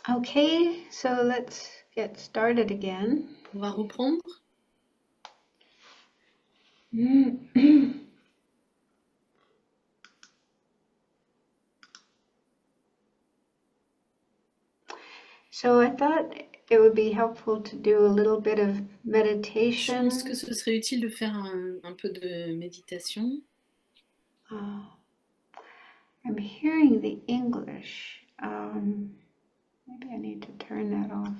Okay, so let's get started again. On va reprendre. So I thought it would be helpful to do a little bit of Je meditation. pense que ce serait utile de faire un peu de méditation. I'm hearing the English. Maybe I need to turn that off.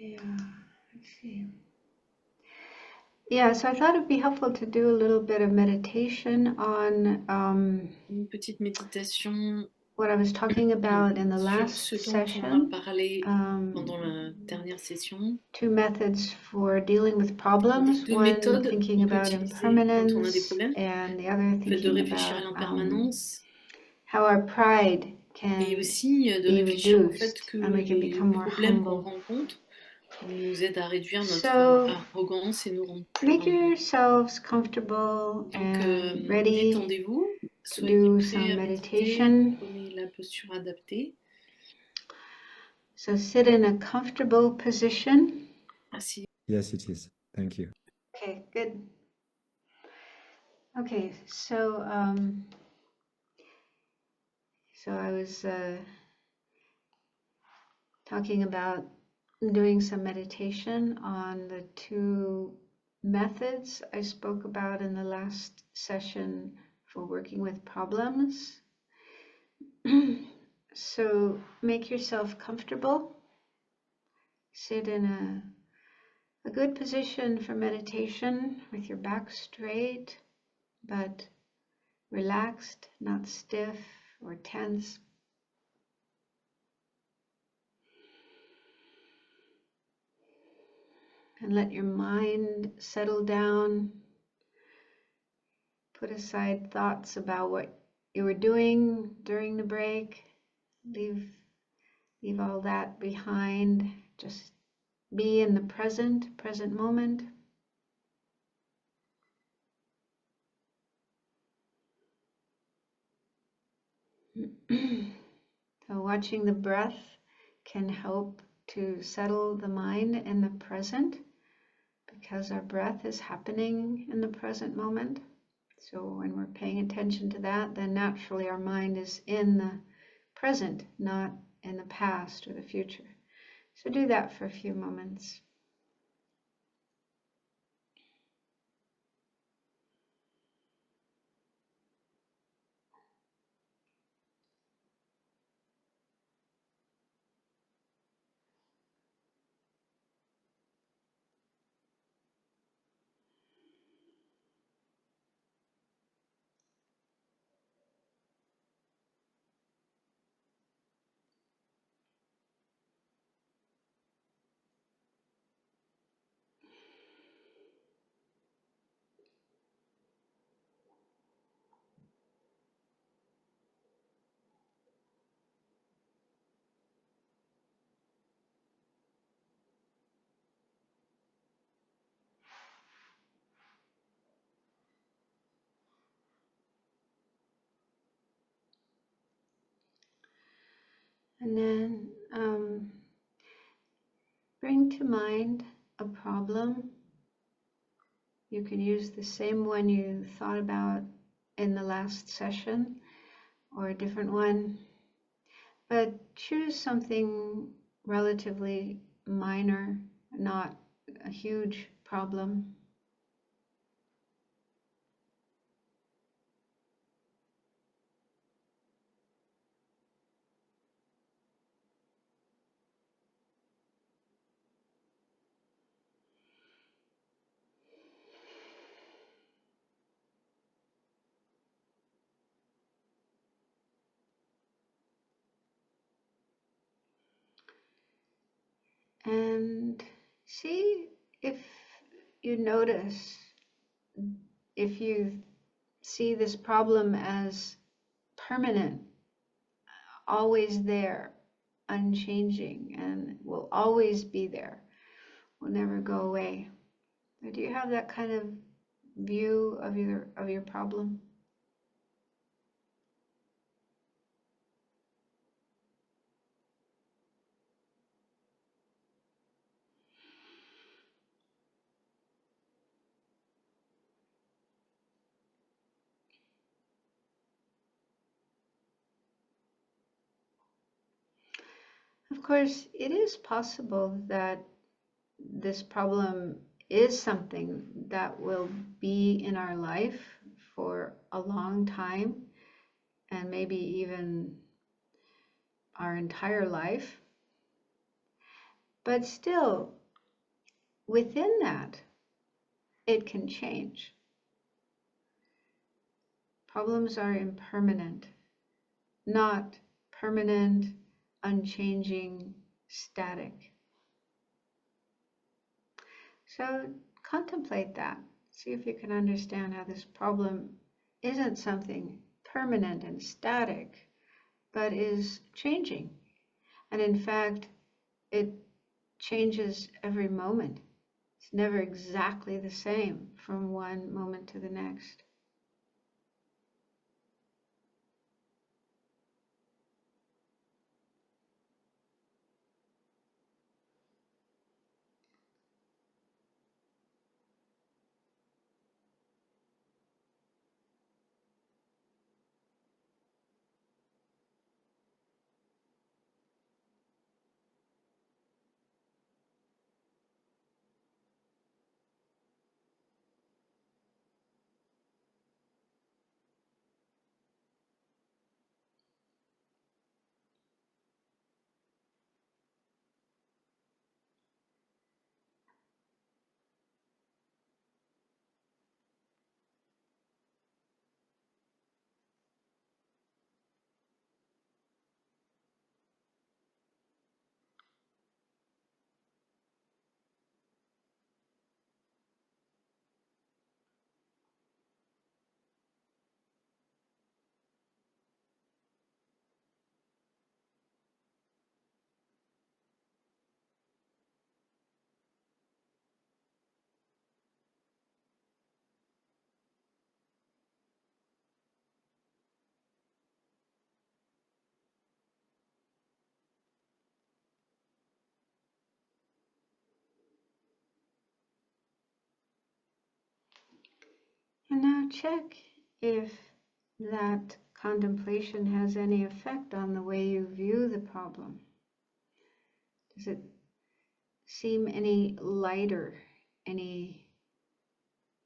Yeah, let's see. Yeah, so I thought it'd be helpful to do a little bit of meditation on Une petite méditation what I was talking about in the sur last ce dont on a session. parlé pendant la dernière session. Two methods for dealing with problems. Deux One méthodes thinking qu'on peut about utiliser quand on a des impermanence, problèmes. and the other Le fait de thinking réfléchir à about l'impermanence how our pride et can aussi de be réfléchir au reduced fait que and we can les become more problèmes qu'on humble. rencontre nous aident à réduire notre So arrogance et nous rendre plus make humbles. yourselves comfortable Donc and ready détendez-vous, to soyez do prêts some à méditer, meditation. prenez la posture adaptée. So sit in a comfortable position. Assis. Yes, it is. Thank you. Okay, good. Okay, so I was talking about doing some meditation on the two methods I spoke about in the last session for working with problems. So make yourself comfortable. Sit in a good position for meditation with your back straight, but relaxed, not stiff or tense. And let your mind settle down. Put aside thoughts about what you were doing during the break. Leave all that behind. Just be in the present moment. So watching the breath can help to settle the mind in the present, because our breath is happening in the present moment. So when we're paying attention to that, then naturally our mind is in the present, not in the past or the future. So do that for a few moments. And then bring to mind a problem. You can use the same one you thought about in the last session or a different one, but choose something relatively minor, not a huge problem. And see if you notice, if you see this problem as permanent, always there, unchanging, and will always be there, will never go away. Do you have that kind of view of your problem? of course, it is possible that this problem is something that will be in our life for a long time, and maybe even our entire life. But still, within that, it can change. Problems are impermanent, not permanent, unchanging, static. So contemplate that. See if you can understand how this problem isn't something permanent and static, but is changing. And in fact, it changes every moment. It's never exactly the same from one moment to the next. And now check if that contemplation has any effect on the way you view the problem. Does it seem any lighter, any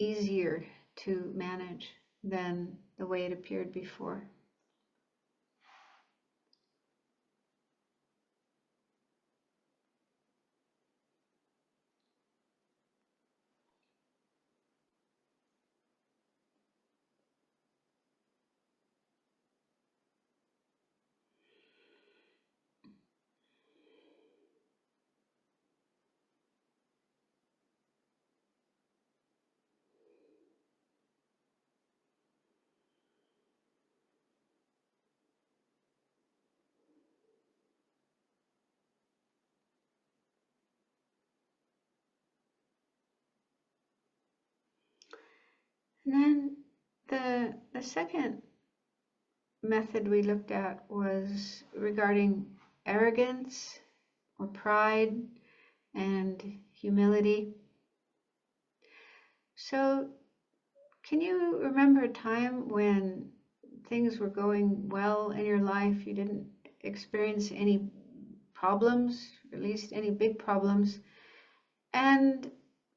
easier to manage than the way it appeared before? And then the second method we looked at was regarding arrogance or pride and humility. So can you remember a time when things were going well in your life, you didn't experience any problems, or at least any big problems, and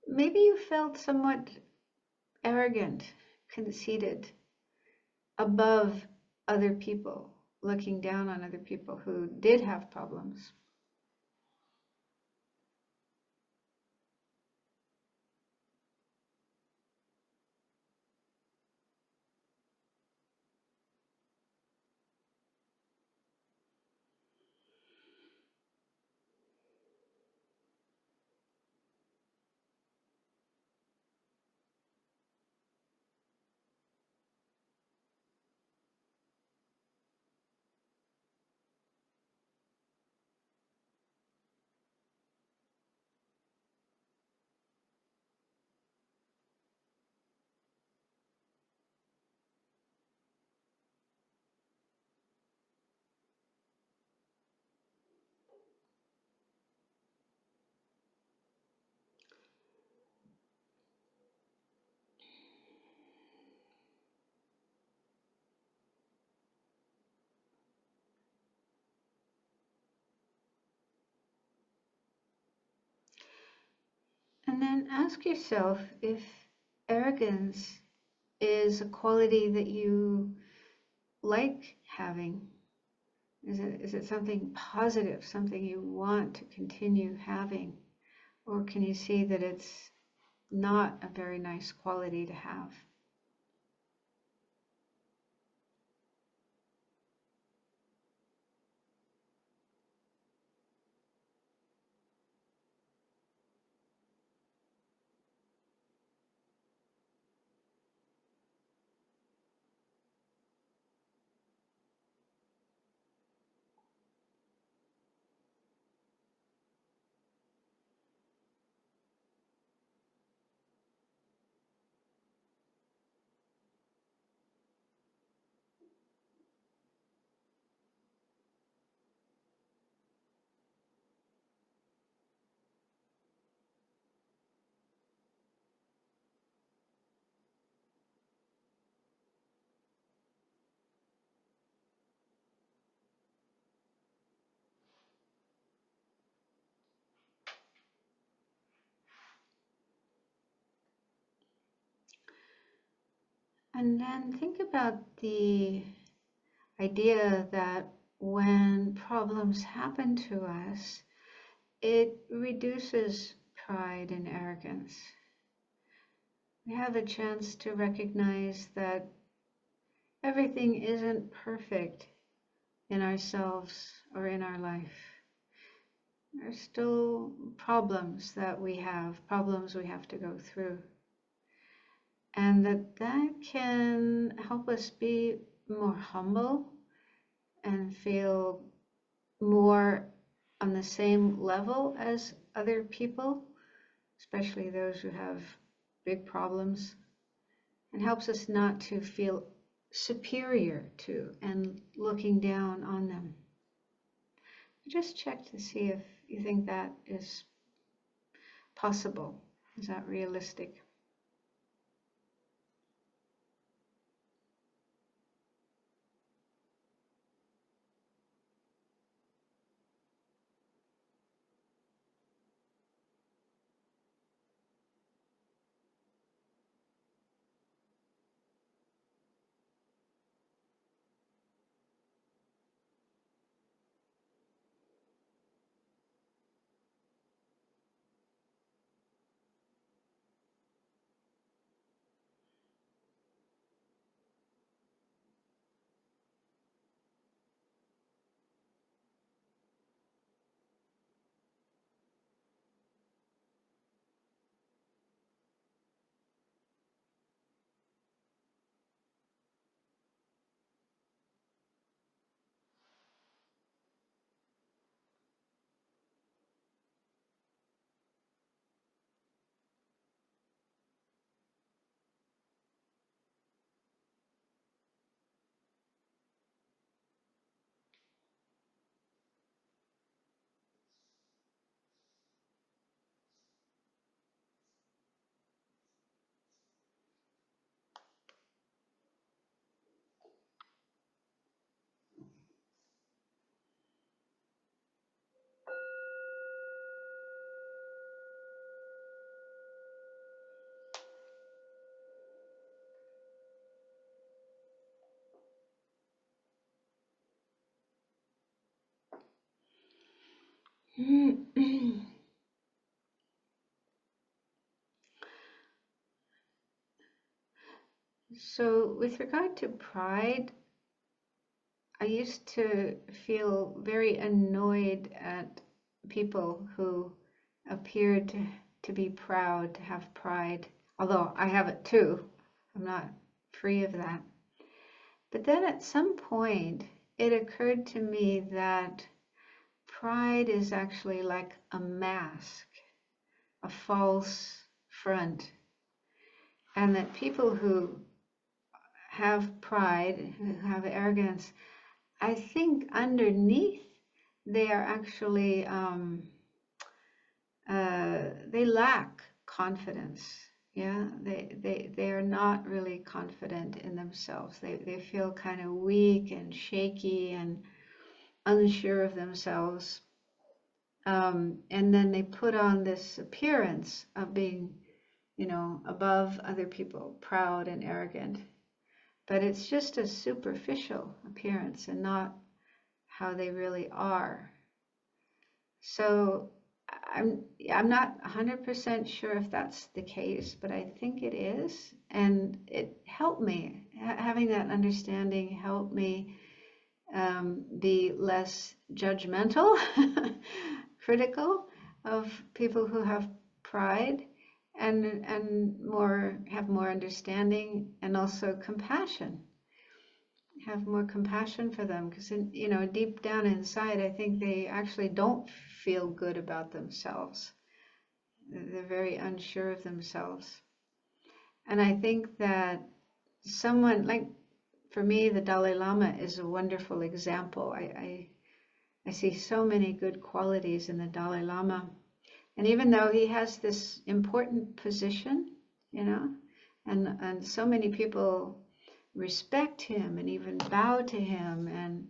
maybe you felt somewhat arrogant, conceited, above other people, looking down on other people who did have problems? And then ask yourself if arrogance is a quality that you like having. Is it something positive, something you want to continue having? Or can you see that it's not a very nice quality to have? And then think about the idea that when problems happen to us, it reduces pride and arrogance. We have a chance to recognize that everything isn't perfect in ourselves or in our life. There's still problems that we have, problems we have to go through. And that can help us be more humble and feel more on the same level as other people, especially those who have big problems, and helps us not to feel superior to and looking down on them. Just check to see if you think that is possible. Is that realistic? So with regard to pride, I used to feel very annoyed at people who appeared to be proud, to have pride, although I have it too. I'm not free of that. But then at some point, it occurred to me that pride is actually like a mask, a false front, and that people who have pride, who have arrogance, I think underneath they are actually, they lack confidence. Yeah, they are not really confident in themselves. They feel kind of weak and shaky and unsure of themselves. And then they put on this appearance of being, above other people, proud and arrogant. But it's just a superficial appearance and not how they really are. So I'm not 100% sure if that's the case, but I think it is. And it helped me, having that understanding helped me be less judgmental, critical of people who have pride, and have more understanding, and also compassion. Have more compassion for them, because deep down inside, I think they actually don't feel good about themselves. They're very unsure of themselves. And I think that someone like, for me, the Dalai Lama is a wonderful example. I see so many good qualities in the Dalai Lama. And even though he has this important position, and so many people respect him and even bow to him and,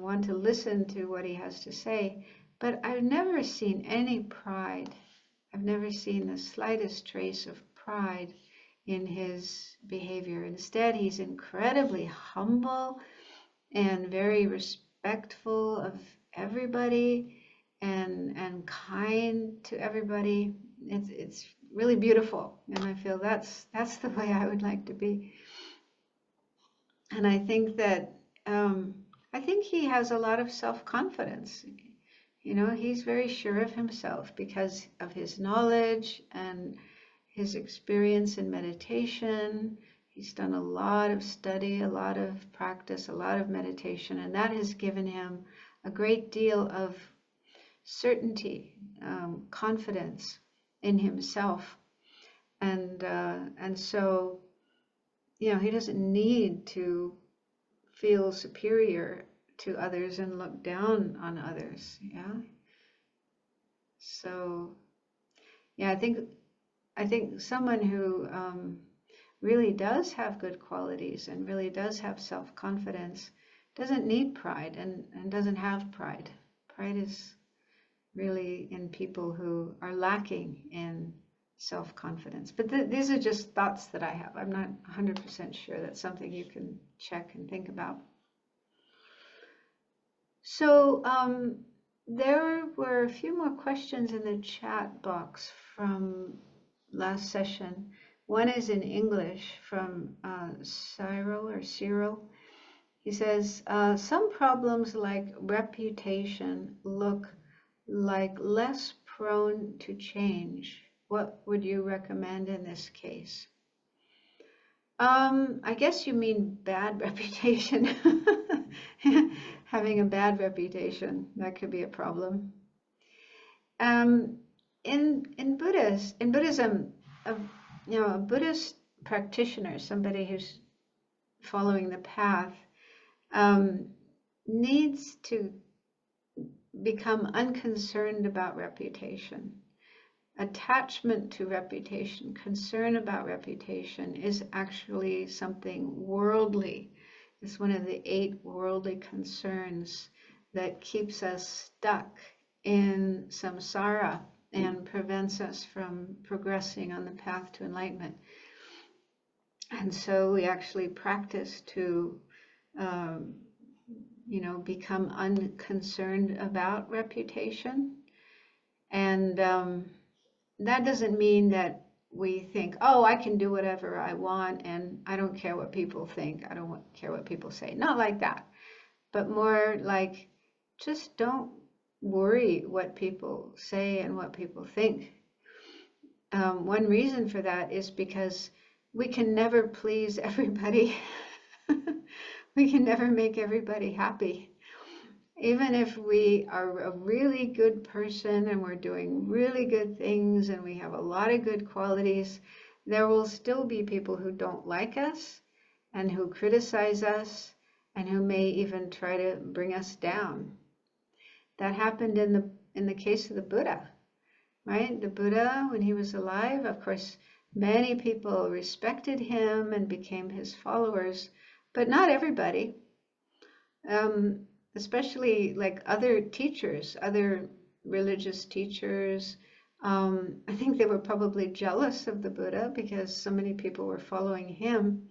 want to listen to what he has to say, but I've never seen any pride. I've never seen the slightest trace of pride in his behavior. Instead, he's incredibly humble and very respectful of everybody and kind to everybody. It's really beautiful, and I feel that's the way I would like to be. And I think that he has a lot of self-confidence. He's very sure of himself because of his knowledge and his experience in meditation. He's done a lot of study, a lot of practice, a lot of meditation, and that has given him a great deal of certainty, confidence in himself. And so, he doesn't need to feel superior to others and look down on others. Yeah. So, yeah, I think someone who really does have good qualities and really does have self-confidence doesn't need pride and doesn't have pride. Pride is really in people who are lacking in self-confidence. But these are just thoughts that I have. I'm not 100% sure. That's something you can check and think about. So there were a few more questions in the chat box from last session. One is in English from Cyril. He says, some problems like reputation look like less prone to change. What would you recommend in this case? I guess you mean bad reputation. Having a bad reputation, that could be a problem. In Buddhism, a Buddhist practitioner, somebody who's following the path, needs to become unconcerned about reputation. Attachment to reputation, concern about reputation is actually something worldly. It's one of the 8 worldly concerns that keeps us stuck in samsara and prevents us from progressing on the path to enlightenment. And so we actually practice to become unconcerned about reputation. And that doesn't mean that we think, oh, I can do whatever I want and I don't care what people think. I don't care what people say. Not like that, but more like just don't worry what people say and what people think. One reason for that is because we can never please everybody. We can never make everybody happy. Even if we are a really good person and we're doing really good things and we have a lot of good qualities, there will still be people who don't like us and who criticize us and who may even try to bring us down. That happened in the case of the Buddha, right? The Buddha, when he was alive, of course, many people respected him and became his followers, but not everybody. Especially like other teachers, other religious teachers. I think they were probably jealous of the Buddha because so many people were following him.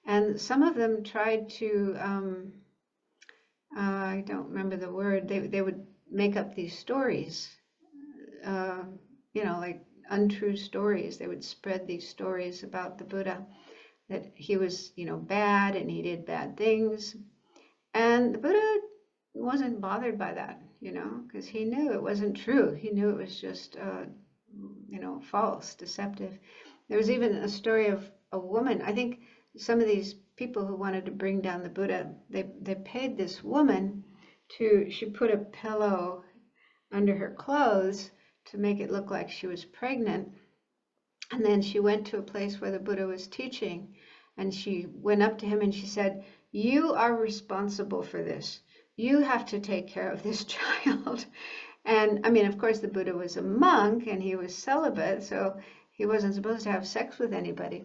And some of them tried to, I don't remember the word, they would make up these stories, like untrue stories. They would spread these stories about the Buddha, that he was, bad and he did bad things. And the Buddha wasn't bothered by that, because he knew it wasn't true. He knew it was just, false, deceptive. There was even a story of a woman. I think some of these people who wanted to bring down the Buddha, they paid this woman she put a pillow under her clothes to make it look like she was pregnant. And then she went to a place where the Buddha was teaching, and she went up to him and she said, "You are responsible for this. You have to take care of this child." And I mean, of course, the Buddha was a monk and he was celibate, so he wasn't supposed to have sex with anybody.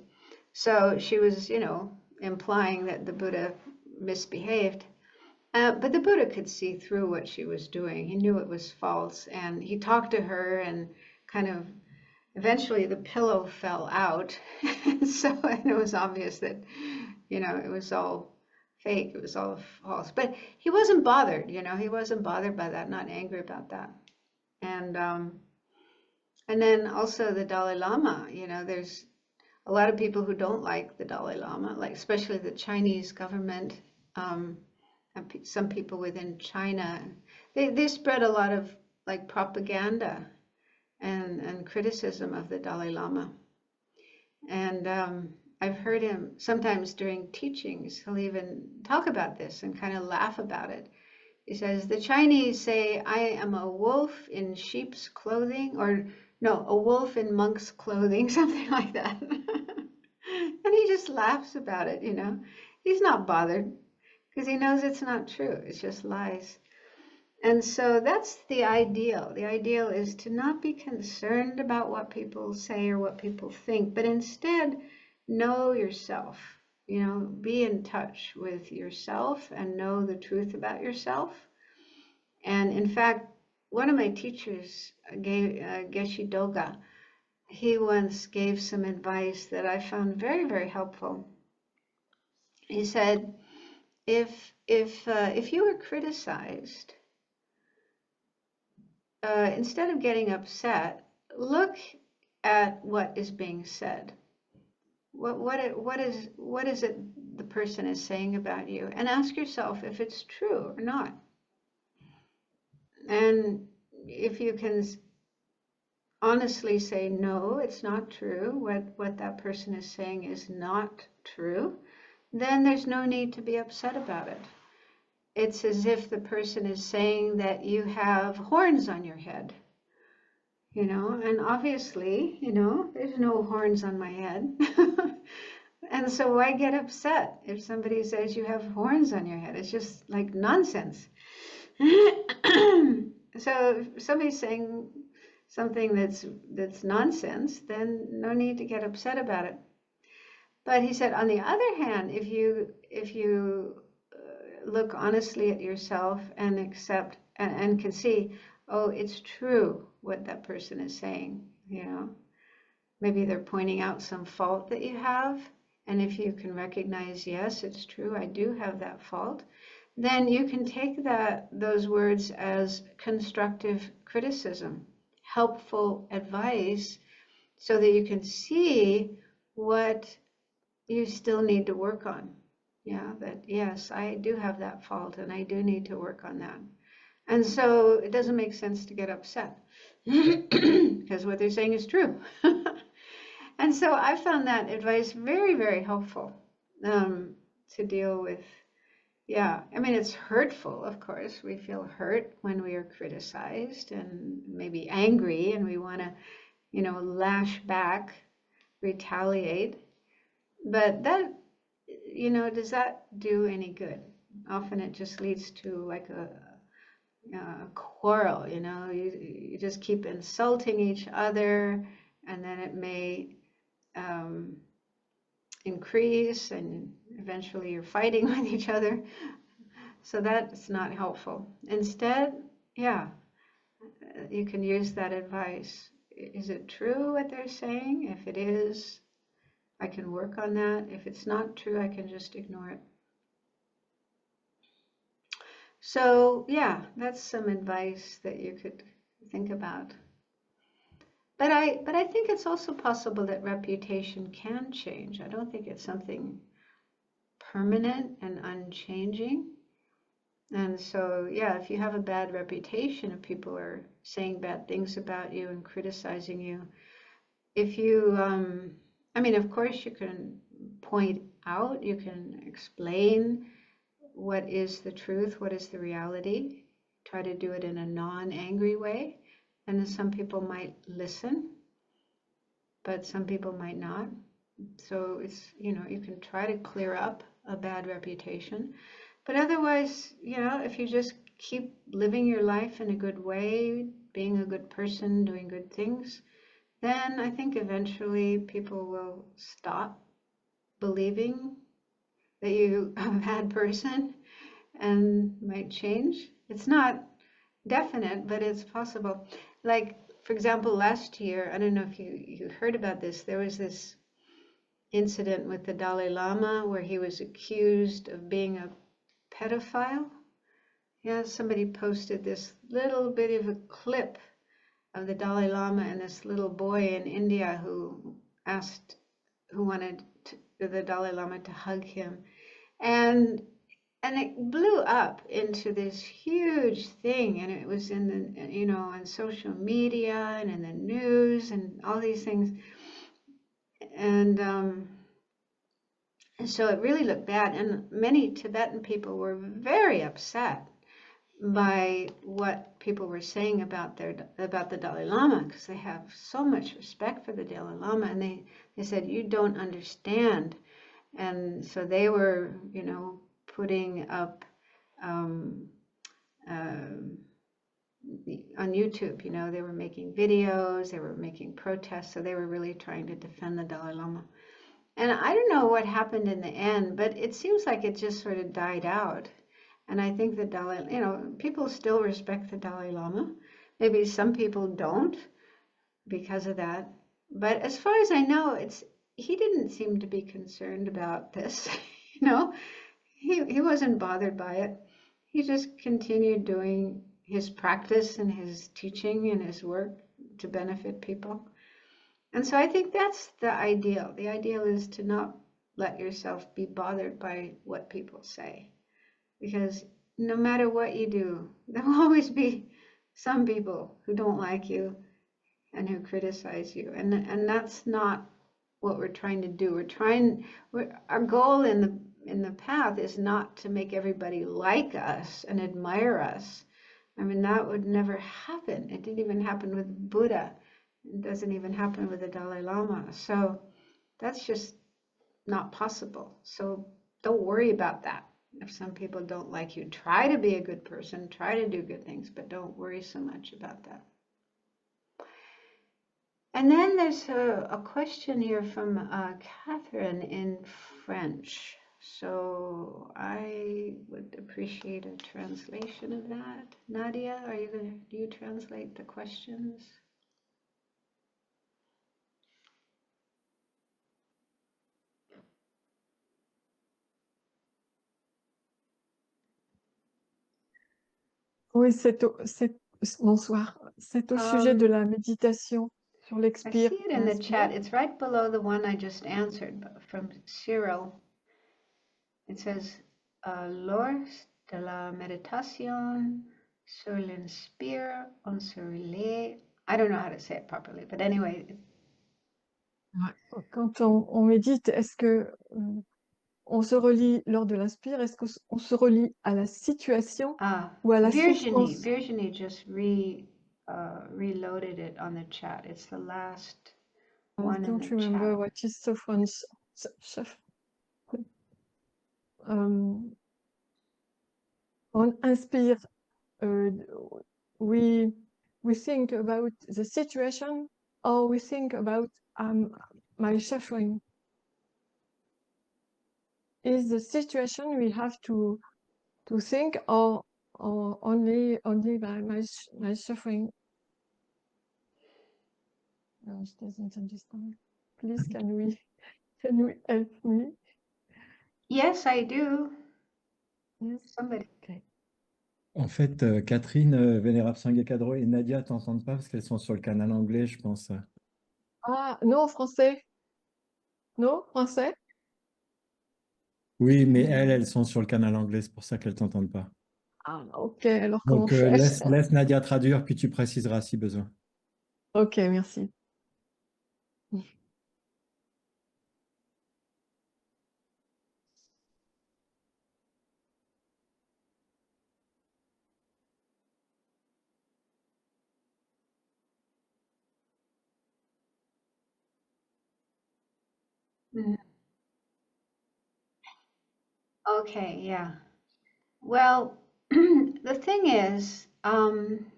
So she was, implying that the Buddha misbehaved. But the Buddha could see through what she was doing. He knew it was false, and he talked to her, and kind of eventually the pillow fell out. And it was obvious that, it was all fake. It was all false. But he wasn't bothered, he wasn't bothered by that, not angry about that. And then also the Dalai Lama, there's a lot of people who don't like the Dalai Lama, like especially the Chinese government. Some people within China, they spread a lot of like propaganda and criticism of the Dalai Lama. And I've heard him sometimes during teachings, he'll even talk about this and kind of laugh about it. He says, the Chinese say, "I am a wolf in sheep's clothing," or no, a wolf in monk's clothing, something like that. And he just laughs about it, He's not bothered because he knows it's not true. It's just lies. And so that's the ideal. The ideal is to not be concerned about what people say or what people think, but instead know yourself, be in touch with yourself and know the truth about yourself. And in fact, one of my teachers, Geshe Ngawang, he once gave some advice that I found very, very helpful. He said, if you were criticized, instead of getting upset, look at what is being said. What is it the person is saying about you, and ask yourself if it's true or not. And if you can honestly say, no, it's not true, what that person is saying is not true, then there's no need to be upset about it. It's as if the person is saying that you have horns on your head, and obviously, there's no horns on my head. And so why get upset if somebody says you have horns on your head? It's just like nonsense. So if somebody's saying something that's nonsense, then no need to get upset about it. But he said, on the other hand, if you look honestly at yourself and accept and can see, oh, it's true what that person is saying, maybe they're pointing out some fault that you have, and if you can recognize, yes, it's true, I do have that fault, then you can take those words as constructive criticism, helpful advice, so that you can see what you still need to work on. That yes, I do have that fault and I do need to work on that. And so it doesn't make sense to get upset because what they're saying is true. And so I found that advice very, very helpful to deal with. I mean, it's hurtful, of course. We feel hurt when we are criticized and maybe angry, and we want to, lash back, retaliate. But that, does that do any good? Often it just leads to like a quarrel, you just keep insulting each other, and then it may increase, and eventually you're fighting with each other. So that's not helpful. Instead, you can use that advice. Is it true what they're saying? If it is, I can work on that. If it's not true, I can just ignore it. So yeah, that's some advice that you could think about. But I think it's also possible that reputation can change. I don't think it's something permanent and unchanging. And so, yeah, if you have a bad reputation, if people are saying bad things about you and criticizing you, if you, I mean, of course you can point out, you can explain what is the truth, what is the reality, try to do it in a non-angry way. And then some people might listen, but some people might not. So it's, you know, you can try to clear up a bad reputation. But otherwise, you know, if you just keep living your life in a good way, being a good person, doing good things, then I think eventually people will stop believing that you're a bad person and might change. It's not definite, but it's possible. Like, for example, last year, I don't know if you heard about this, there was this incident with the Dalai Lama where he was accused of being a pedophile. Yeah, somebody posted this little bit of a clip of the Dalai Lama and this little boy in India who wanted the Dalai Lama to hug him. And it blew up into this huge thing, and it was in the, you know, on social media and in the news and all these things. And so it really looked bad, and many Tibetan people were very upset by what people were saying about the Dalai Lama, because they have so much respect for the Dalai Lama, and they said, you don't understand. And so they were, you know, putting up on YouTube, you know, they were making videos, they were making protests, so they were really trying to defend the Dalai Lama. And I don't know what happened in the end, but it seems like it just sort of died out. And I think the Dalai, you know, people still respect the Dalai Lama. Maybe some people don't because of that. But as far as I know, he didn't seem to be concerned about this. You know, he wasn't bothered by it. He just continued doing his practice and his teaching and his work to benefit people. And so I think that's the ideal. The ideal is to not let yourself be bothered by what people say. Because no matter what you do, there will always be some people who don't like you and who criticize you. And that's not what we're trying to do. Our goal in the path is not to make everybody like us and admire us. I mean, that would never happen. It didn't even happen with Buddha. It doesn't even happen with the Dalai Lama. So that's just not possible. So don't worry about that. If some people don't like you, try to be a good person, try to do good things, but don't worry so much about that. And then there's a question here from Catherine in French. So I would appreciate a translation of that. Nadia, do you translate the questions? Oui, bonsoir. C'est au sujet de la méditation sur I l'expire. see it in the chat. It's right below the one I just answered from Cyril. It says, lors de la méditation sur l'inspire, on se relie. I don't know how to say it properly, but anyway. Quand on médite, est-ce que on se relie lors de l'inspire? Est-ce qu'on se relie à la situation ou à la souffrance? Virginie just reloaded it on the chat. It's the last one in the chat. I don't remember what is souffrance. On inspire, we think about the situation, or we think about my suffering. Is the situation we have to think, or or only by my suffering. No, she doesn't understand. Please, can you help me? Yes, I do. Yes. Somebody. Okay. En fait, Catherine, Vénérable Sangye Khadro et Nadia t'entendent pas parce qu'elles sont sur le canal anglais, je pense. Ah, non, français. Non, français? Oui, mais elles sont sur le canal anglais, c'est pour ça qu'elles t'entendent pas. Ah, ok, alors comment Donc, faire? laisse Nadia traduire, puis tu préciseras si besoin. Ok, merci. Okay, yeah. Well, the thing is, I'm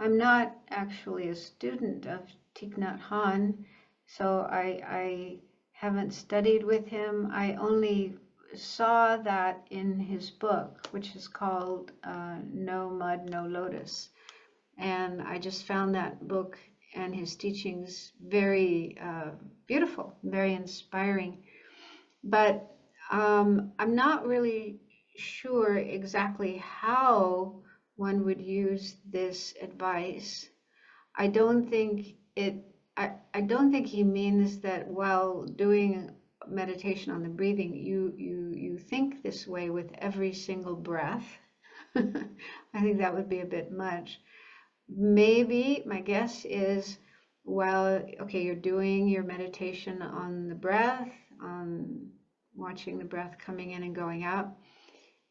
not actually a student of Thich Nhat Hanh, so I haven't studied with him. I only saw that in his book, which is called No Mud, No Lotus. And I just found that book and his teachings very beautiful, very inspiring. But I'm not really sure exactly how one would use this advice. I don't think I don't think he means that while doing meditation on the breathing, you think this way with every single breath. I think that would be a bit much. Maybe my guess is, well, okay, you're doing your meditation on the breath, on watching the breath coming in and going out,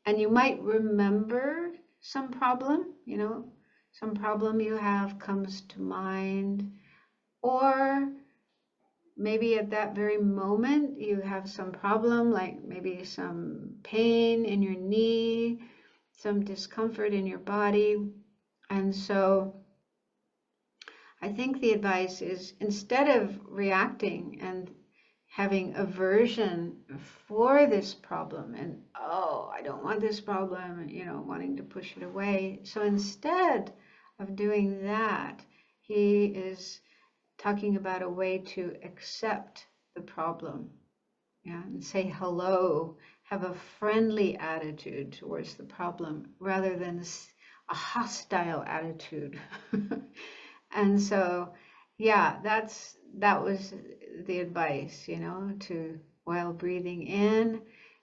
and you might remember some problem, some problem you have comes to mind, or maybe at that very moment you have some problem, like maybe some pain in your knee, some discomfort in your body. And so I think the advice is, instead of reacting and having aversion for this problem and, oh, I don't want this problem, wanting to push it away. So instead of doing that, he is talking about a way to accept the problem, and say hello, have a friendly attitude towards the problem rather than a hostile attitude. And so, yeah, that was the advice, to, while breathing in,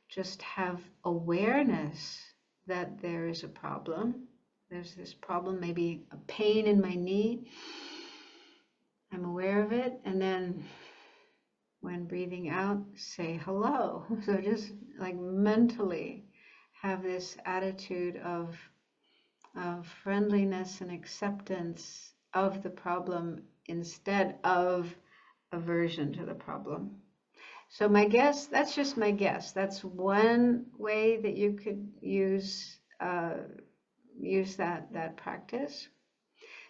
just have awareness that there is a problem. There's this problem, maybe a pain in my knee. I'm aware of it. And then when breathing out, say hello. So just like mentally have this attitude of friendliness and acceptance of the problem instead of aversion to the problem. So my guess, that's just my guess. That's one way that you could use that practice.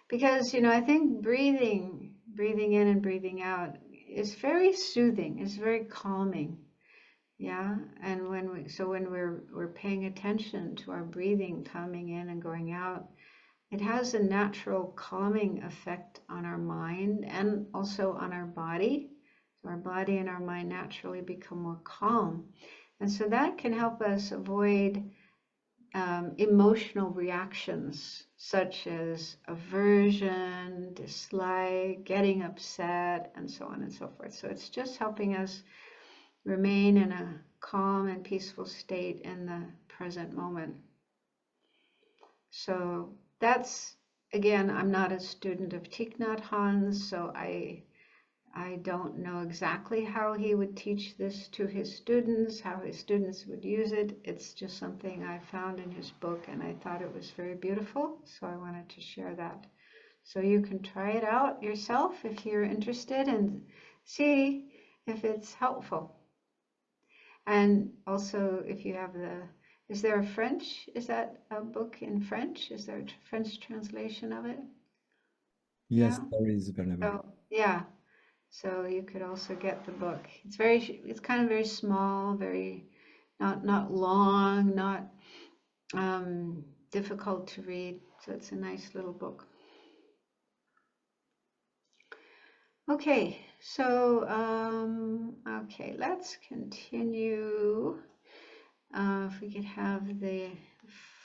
Because, I think breathing in and breathing out is very soothing, it's very calming. Yeah, and when we're paying attention to our breathing coming in and going out, it has a natural calming effect on our mind and also on our body. So our body and our mind naturally become more calm. And so that can help us avoid emotional reactions such as aversion, dislike, getting upset, and so on and so forth. So it's just helping us remain in a calm and peaceful state in the present moment. So that's, again, I'm not a student of Thich Nhat Hanh, so I don't know exactly how he would teach this to his students, how his students would use it. It's just something I found in his book, and I thought it was very beautiful, so I wanted to share that. So you can try it out yourself if you're interested and see if it's helpful. And also, if you have is there a French? Is that a book in French? Is there a French translation of it? Yes, Yeah? there is available. So, yeah. So you could also get the book. It's kind of very small, very not long, not difficult to read, so it's a nice little book. Okay, so okay, let's continue. If we could have the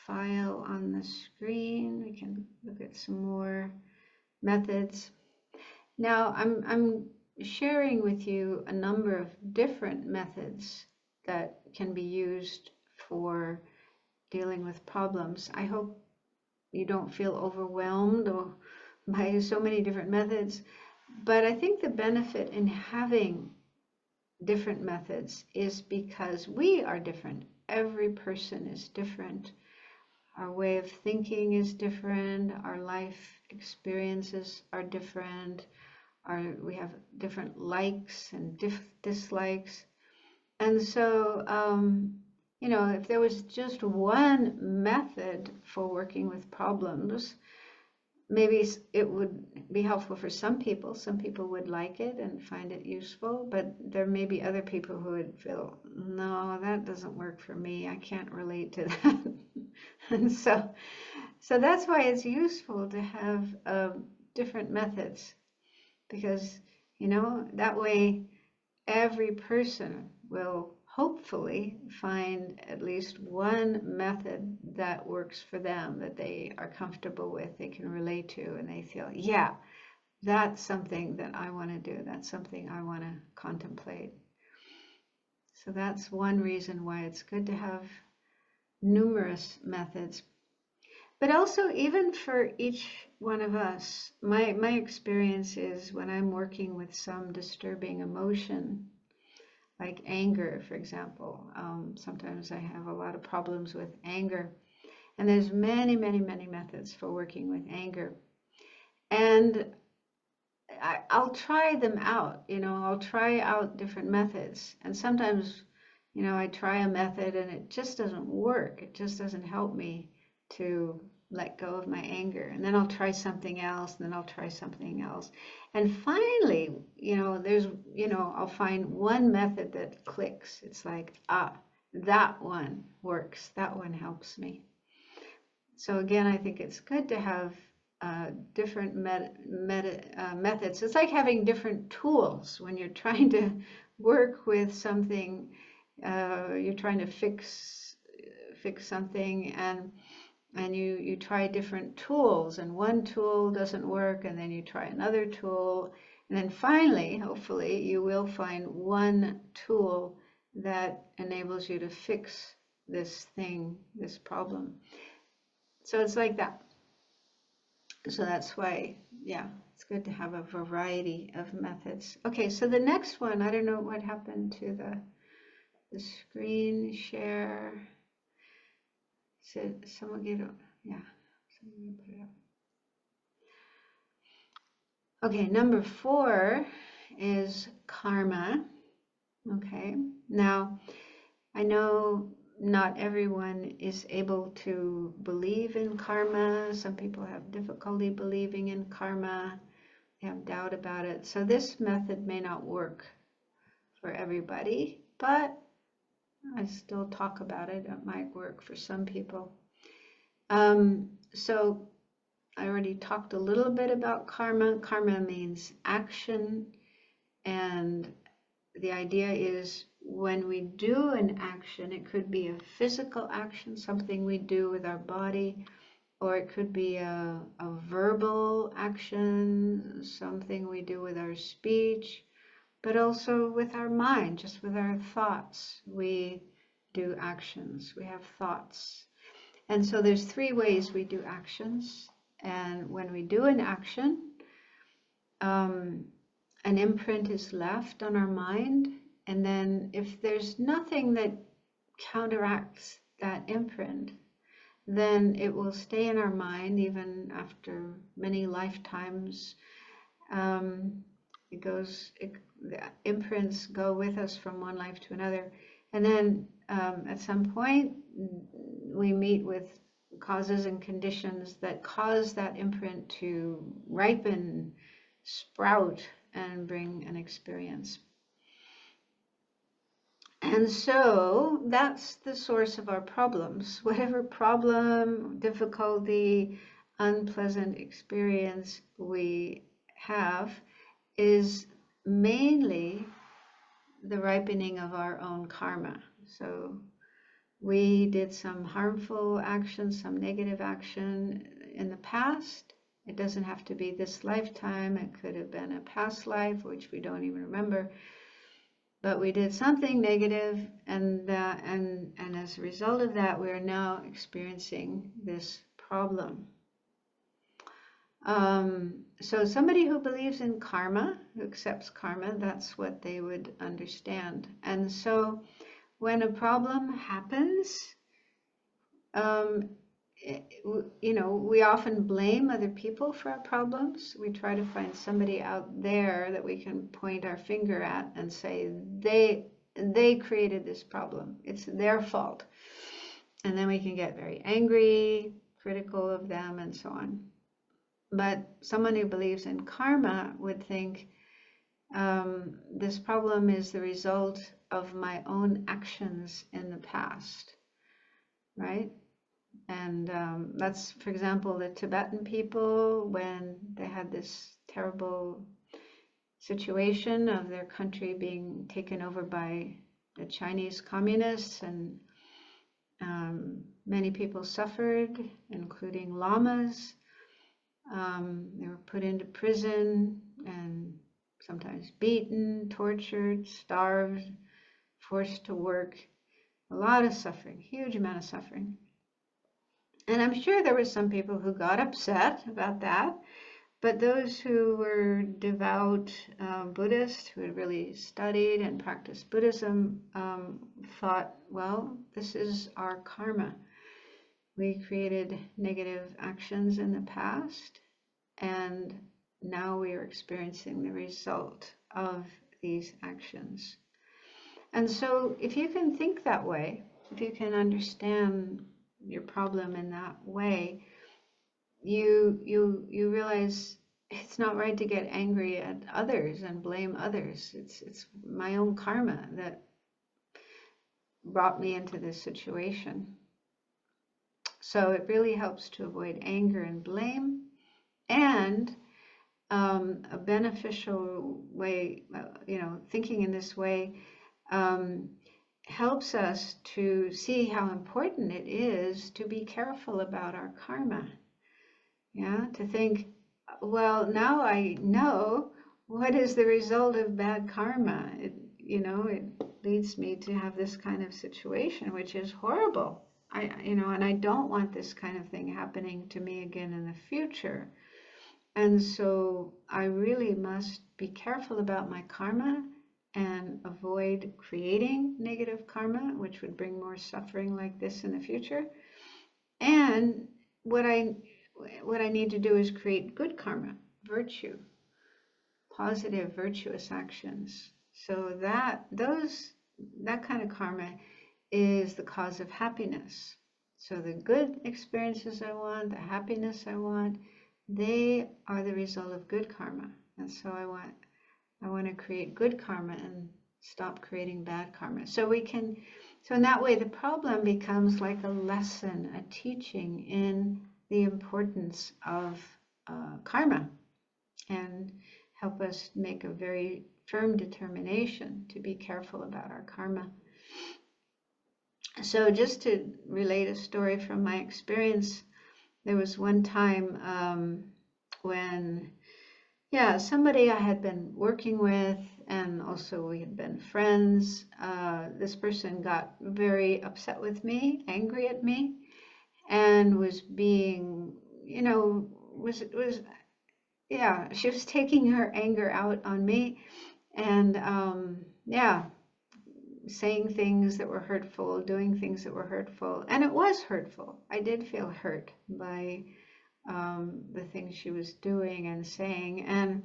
file on the screen, we can look at some more methods. Now, I'm sharing with you a number of different methods that can be used for dealing with problems. I hope you don't feel overwhelmed by so many different methods, but I think the benefit in having different methods is because we are different. Every person is different. Our way of thinking is different. Our life experiences are different. We have different likes and dislikes. And so, you know, if there was just one method for working with problems, maybe it would be helpful for some people. Some people would like it and find it useful, but there may be other people who would feel, no, that doesn't work for me. I can't relate to that. And so that's why it's useful to have different methods, because, you know, that way every person will hopefully find at least one method that works for them, that they are comfortable with, they can relate to, and they feel, yeah, that's something that I want to do. That's something I want to contemplate. So that's one reason why it's good to have numerous methods. But also, even for each one of us, my experience is when I'm working with some disturbing emotion, like anger, for example. Sometimes I have a lot of problems with anger. And there's many, many, many methods for working with anger. And I'll try them out, you know, I'll try out different methods. And sometimes, you know, I try a method and it just doesn't work. It just doesn't help me to let go of my anger. And then I'll try something else, and then I'll try something else. And finally, you know, I'll find one method that clicks. It's like, that one works. That one helps me. So again, I think it's good to have different methods. It's like having different tools when you're trying to work with something. You're trying to fix something, and you try different tools, and one tool doesn't work, and then you try another tool, and then finally, hopefully, you will find one tool that enables you to fix this thing, this problem. So it's like that. So that's why, yeah, it's good to have a variety of methods. Okay, so the next one, I don't know what happened to the screen share. So someone get it? Yeah, someone put it up. Okay, number 4 is karma. Okay, now I know not everyone is able to believe in karma. Some people have difficulty believing in karma. They have doubt about it. So this method may not work for everybody, but I still talk about it. It might work for some people. So I already talked a little bit about karma. Karma means action, and the idea is when we do an action, it could be a physical action, something we do with our body, or it could be a verbal action, something we do with our speech, but also with our mind, just with our thoughts. We do actions, we have thoughts. And so there's 3 ways we do actions. And when we do an action, an imprint is left on our mind. And then if there's nothing that counteracts that imprint, then it will stay in our mind even after many lifetimes. The imprints go with us from one life to another. And then at some point, we meet with causes and conditions that cause that imprint to ripen, sprout, and bring an experience. And so that's the source of our problems. Whatever problem, difficulty, unpleasant experience we have is mainly the ripening of our own karma. So we did some harmful action, some negative action in the past. It doesn't have to be this lifetime. It could have been a past life, which we don't even remember. But we did something negative, and as a result of that, we are now experiencing this problem. So somebody who believes in karma, who accepts karma, that's what they would understand. And so when a problem happens, you know, we often blame other people for our problems. We try to find somebody out there that we can point our finger at and say, they created this problem. It's their fault. And then we can get very angry, critical of them, and so on. But someone who believes in karma would think, this problem is the result of my own actions in the past, right? And that's, for example, the Tibetan people, when they had this terrible situation of their country being taken over by the Chinese communists, and many people suffered, including lamas. They were put into prison and sometimes beaten, tortured, starved, forced to work. A lot of suffering, huge amount of suffering. And I'm sure there were some people who got upset about that, but those who were devout Buddhists, who had really studied and practiced Buddhism, thought, well, this is our karma. We created negative actions in the past, and now we are experiencing the result of these actions. And so if you can think that way, if you can understand your problem in that way, you realize it's not right to get angry at others and blame others. It's my own karma that brought me into this situation. So it really helps to avoid anger and blame, and a beneficial way, you know, thinking in this way helps us to see how important it is to be careful about our karma. Yeah, to think, well, now I know what is the result of bad karma. It leads me to have this kind of situation, which is horrible. And I don't want this kind of thing happening to me again in the future. And so I really must be careful about my karma and avoid creating negative karma, which would bring more suffering like this in the future. And what I need to do is create good karma, virtue, positive, virtuous actions. So that kind of karma is the cause of happiness. So the good experiences I want, the happiness I want, they are the result of good karma. And so I want to create good karma and stop creating bad karma. So in that way, the problem becomes like a lesson, a teaching in the importance of karma, and help us make a very firm determination to be careful about our karma. So just to relate a story from my experience, there was one time when, somebody I had been working with, and also we had been friends, this person got very upset with me, angry at me, and was being, she was taking her anger out on me, and saying things that were hurtful, doing things that were hurtful. And it was hurtful. I did feel hurt by the things she was doing and saying. And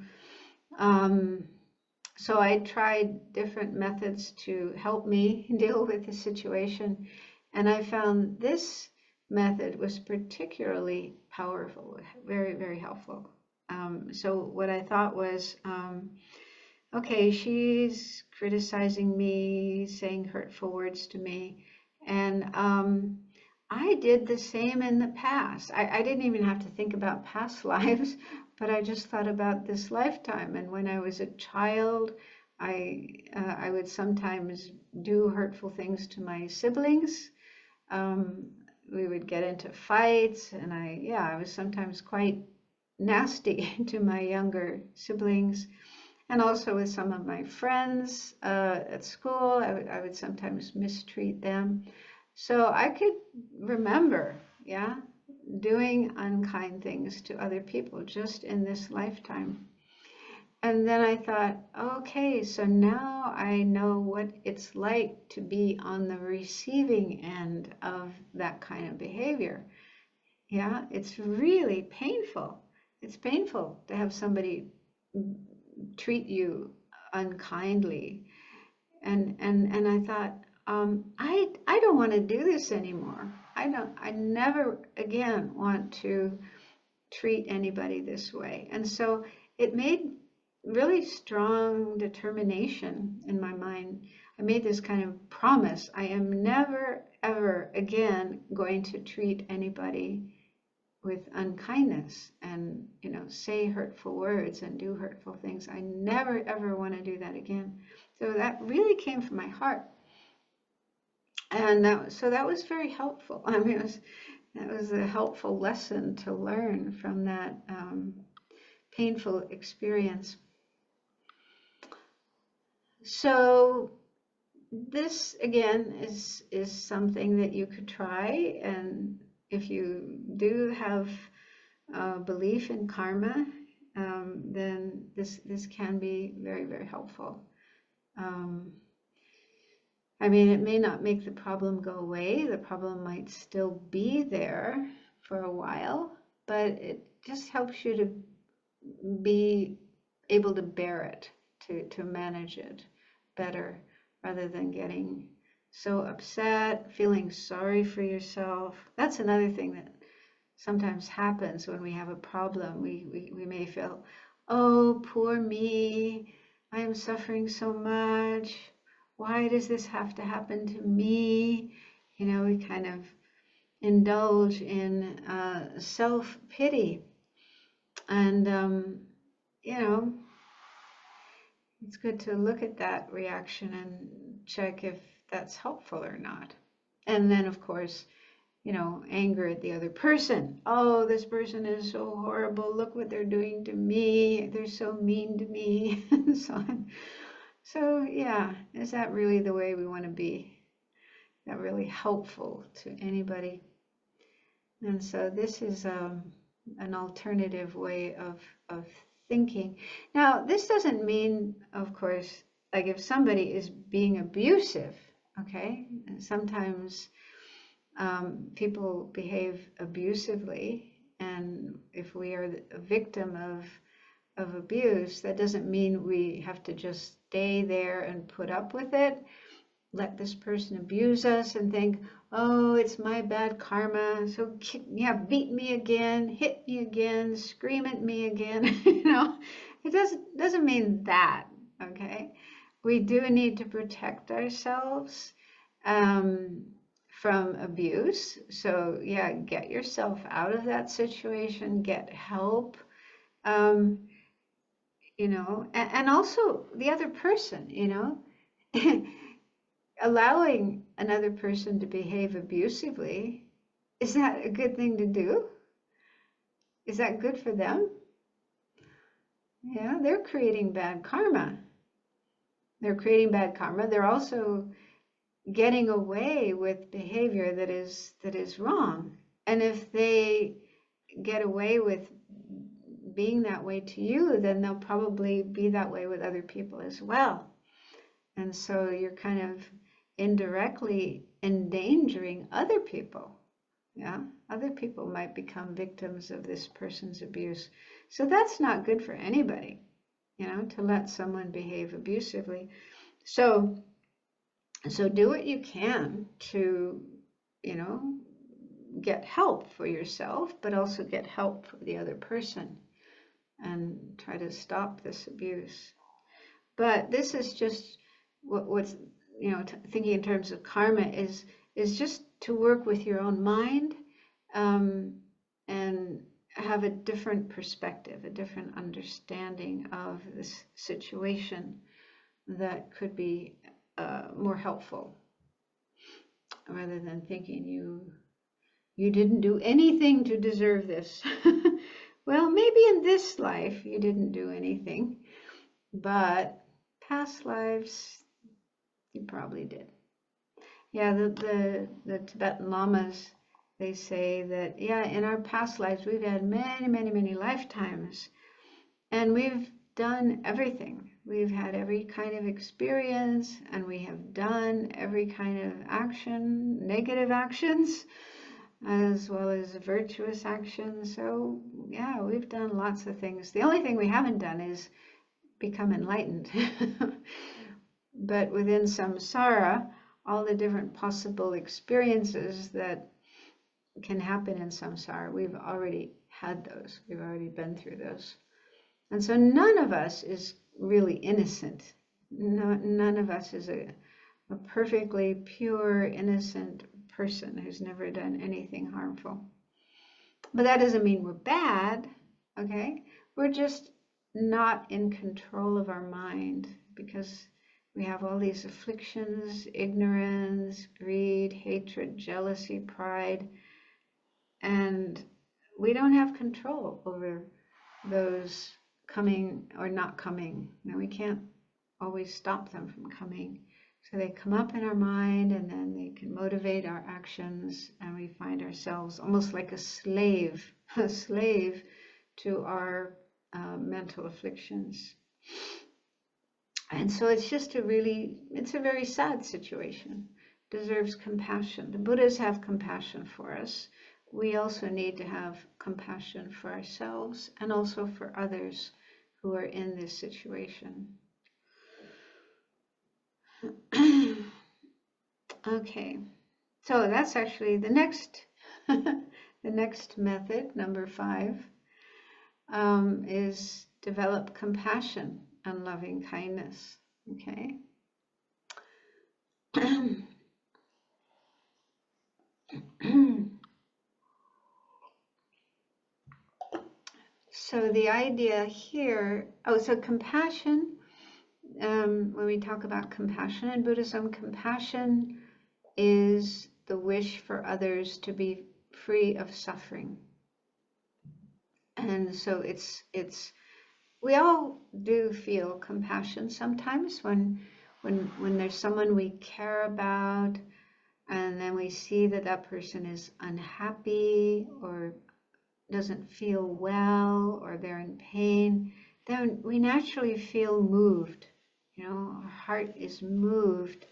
so I tried different methods to help me deal with the situation. And I found this method was particularly powerful, very, very helpful. So what I thought was, okay, she's criticizing me, saying hurtful words to me. And I did the same in the past. I didn't even have to think about past lives, but I just thought about this lifetime. And when I was a child, I would sometimes do hurtful things to my siblings. We would get into fights, and I was sometimes quite nasty to my younger siblings. And also with some of my friends at school, I would sometimes mistreat them. So I could remember, doing unkind things to other people just in this lifetime. And then I thought, okay, so now I know what it's like to be on the receiving end of that kind of behavior. Yeah, it's really painful. It's painful to have somebody treat you unkindly. And I thought, I don't want to do this anymore. I never again want to treat anybody this way. And so it made really strong determination in my mind. I made this kind of promise. I am never, ever again going to treat anybody with unkindness and, say hurtful words and do hurtful things. I never, ever want to do that again. So that really came from my heart. And that was very helpful. I mean, that was a helpful lesson to learn from that painful experience. So this again is something that you could try, and if you do have belief in karma, then this can be very, very helpful. I mean, it may not make the problem go away. The problem might still be there for a while, but it just helps you to be able to bear it, to manage it better, rather than getting so upset, feeling sorry for yourself. That's another thing that sometimes happens when we have a problem. We may feel, oh, poor me, I am suffering so much. Why does this have to happen to me? We kind of indulge in self-pity. And, it's good to look at that reaction and check if that's helpful or not. And then, of course, anger at the other person. Oh, this person is so horrible. Look what they're doing to me. They're so mean to me, and so on. So, yeah, is that really the way we want to be? Is that really helpful to anybody? And so this is an alternative way of thinking. Now, this doesn't mean, of course, like if somebody is being abusive, okay? And sometimes people behave abusively, and if we are a victim of abuse, that doesn't mean we have to just stay there and put up with it. Let this person abuse us and think, oh, it's my bad karma, so beat me again, hit me again, scream at me again. It doesn't mean that, okay? We do need to protect ourselves from abuse. So get yourself out of that situation, get help, and also the other person, allowing another person to behave abusively, is that a good thing to do? Is that good for them? Yeah, they're creating bad karma. They're creating bad karma. They're also getting away with behavior that is wrong. And if they get away with being that way to you, then they'll probably be that way with other people as well. And so you're kind of indirectly endangering other people. Yeah, other people might become victims of this person's abuse. So that's not good for anybody, to let someone behave abusively. So do what you can to, get help for yourself, but also get help for the other person and try to stop this abuse. But this is just what's, you know, thinking in terms of karma is just to work with your own mind and have a different perspective, a different understanding of this situation that could be more helpful, rather than thinking you didn't do anything to deserve this. Well, maybe in this life you didn't do anything, but past lives you probably did. Yeah, the Tibetan lamas, they say that, yeah, in our past lives we've had many lifetimes, and we've done everything. We've had every kind of experience, and we have done every kind of action, negative actions, as well as virtuous actions. So yeah, we've done lots of things. The only thing we haven't done is become enlightened. But within samsara, all the different possible experiences that can happen in samsara, we've already had those. We've already been through those. And so none of us is really innocent. None of us is a perfectly pure, innocent person who's never done anything harmful. But that doesn't mean we're bad, okay? We're just not in control of our mind, because we have all these afflictions, ignorance, greed, hatred, jealousy, pride, and we don't have control over those coming or not coming. Now, we can't always stop them from coming. So they come up in our mind, and then they can motivate our actions, and we find ourselves almost like a slave to our mental afflictions. And so it's just it's a very sad situation. Deserves compassion. The Buddhas have compassion for us. We also need to have compassion for ourselves and also for others who are in this situation. Okay, so that's actually the next the next method, number 5, is develop compassion and loving kindness. Okay. So the idea here, so compassion, when we talk about compassion in Buddhism, compassion is the wish for others to be free of suffering. And so we all do feel compassion sometimes when there's someone we care about, and then we see that person is unhappy or doesn't feel well, or they're in pain, then we naturally feel moved. You know, our heart is moved,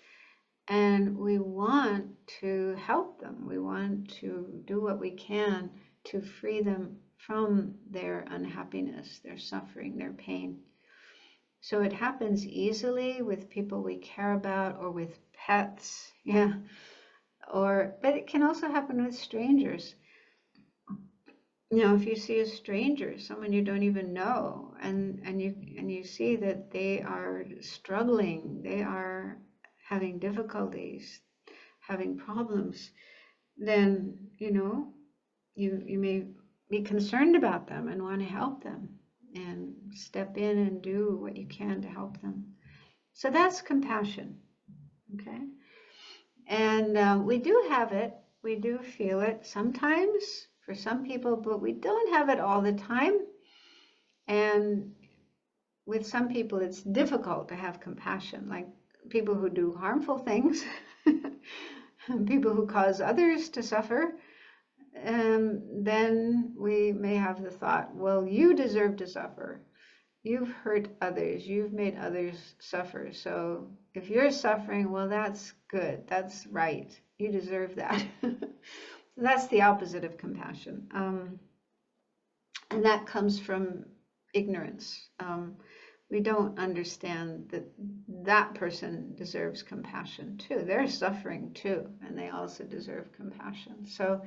and we want to help them. We want to do what we can to free them from their unhappiness, their suffering, their pain. So it happens easily with people we care about, or with pets, yeah. But it can also happen with strangers. You know, if you see a stranger, someone you don't even know, and you see that they are struggling, they are having difficulties, having problems, then, you know, you may be concerned about them and want to help them and step in and do what you can to help them. So that's compassion, okay? And we do have it, we do feel it sometimes for some people, but we don't have it all the time. And with some people, it's difficult to have compassion, like people who do harmful things, people who cause others to suffer. Then we may have the thought, well, you deserve to suffer. You've hurt others. You've made others suffer. So if you're suffering, well, that's good. That's right. You deserve that. So that's the opposite of compassion. And that comes from ignorance. We don't understand that person deserves compassion too. They're suffering too, and they also deserve compassion. So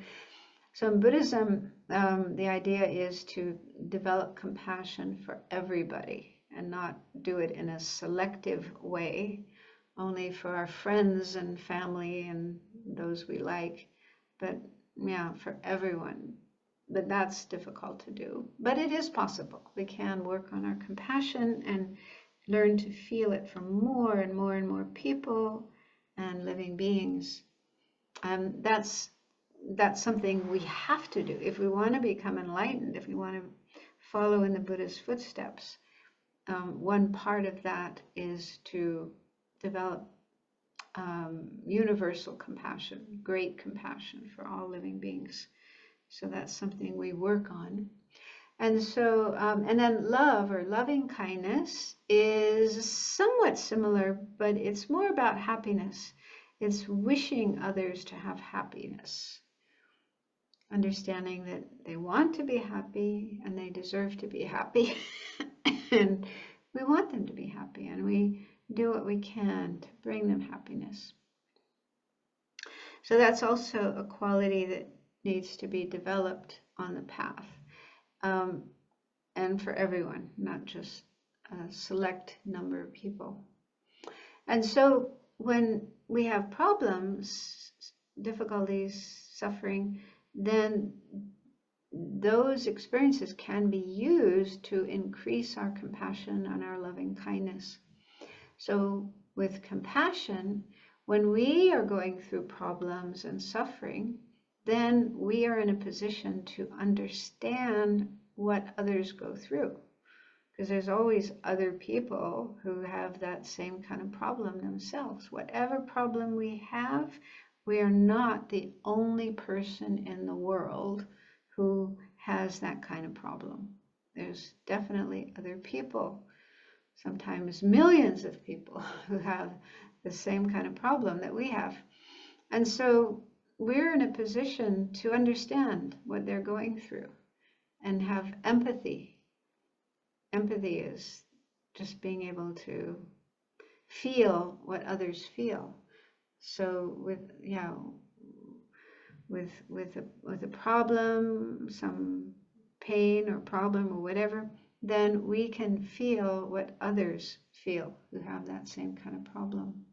in Buddhism, the idea is to develop compassion for everybody. and not do it in a selective way, only for our friends and family and those we like, but yeah, for everyone. But that's difficult to do. But it is possible. We can work on our compassion and learn to feel it from more and more and more people and living beings. That's something we have to do if we want to become enlightened, if we want to follow in the Buddha's footsteps. One part of that is to develop universal compassion, great compassion for all living beings. So that's something we work on. And so, and then love or loving kindness is somewhat similar, but it's more about happiness. It's wishing others to have happiness. Understanding that they want to be happy and they deserve to be happy. And we want them to be happy, and we do what we can to bring them happiness. So that's also a quality that needs to be developed on the path. And for everyone, not just a select number of people. And so when we have problems, difficulties, suffering, then those experiences can be used to increase our compassion and our loving kindness. So with compassion, when we are going through problems and suffering, then we are in a position to understand what others go through. Because there's always other people who have that same kind of problem themselves. Whatever problem we have, we are not the only person in the world who has that kind of problem. There's definitely other people, sometimes millions of people who have the same kind of problem that we have. And so we're in a position to understand what they're going through and have empathy. Empathy is just being able to feel what others feel. So with a problem, some pain or problem or whatever, then we can feel what others feel who have that same kind of problem.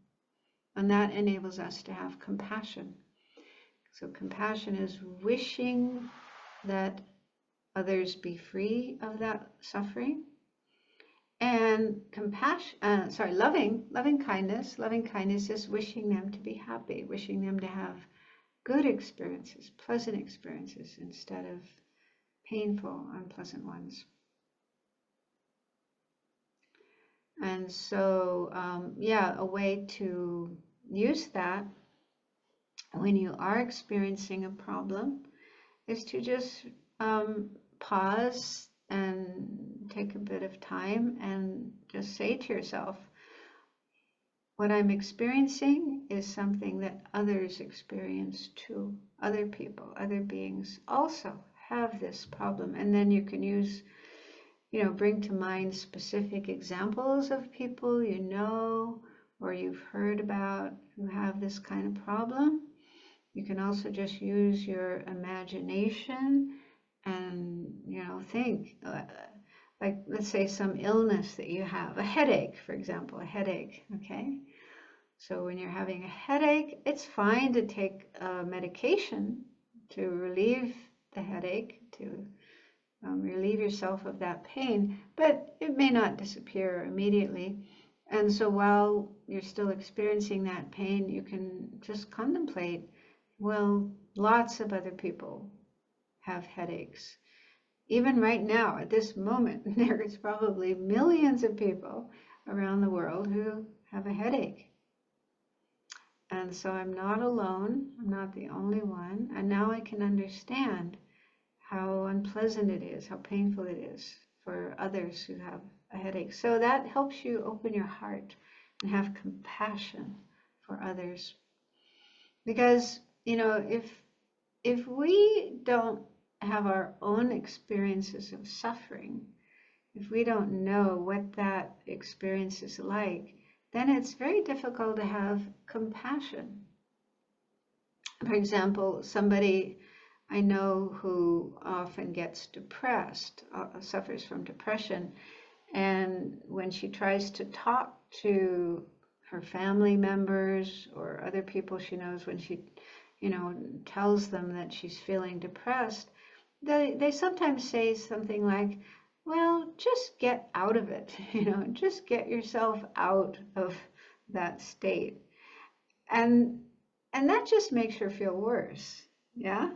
And that enables us to have compassion. So compassion is wishing that others be free of that suffering. And loving kindness is wishing them to be happy, wishing them to have good experiences, pleasant experiences, instead of painful, unpleasant ones. And so, a way to use that when you are experiencing a problem is to just pause and take a bit of time and just say to yourself, what I'm experiencing is something that others experience too. Other people, other beings also have this problem. And then you can use, bring to mind specific examples of people you know or you've heard about who have this kind of problem. You can also just use your imagination and, think, like, let's say some illness that you have, a headache, for example, okay? So when you're having a headache, it's fine to take medication to relieve the headache, to relieve yourself of that pain, but it may not disappear immediately. And so while you're still experiencing that pain, you can just contemplate, well, lots of other people have headaches. Even right now, at this moment, there is probably millions of people around the world who have a headache. And so I'm not alone. I'm not the only one. And now I can understand how unpleasant it is, how painful it is for others who have a headache. So that helps you open your heart and have compassion for others. Because, if we don't have our own experiences of suffering, if we don't know what that experience is like, then it's very difficult to have compassion. For example, somebody I know who often gets depressed, suffers from depression, And when she tries to talk to her family members or other people she knows, when she, tells them that she's feeling depressed, they sometimes say something like, well, just get out of it, just get yourself out of that state. And that just makes her feel worse, yeah?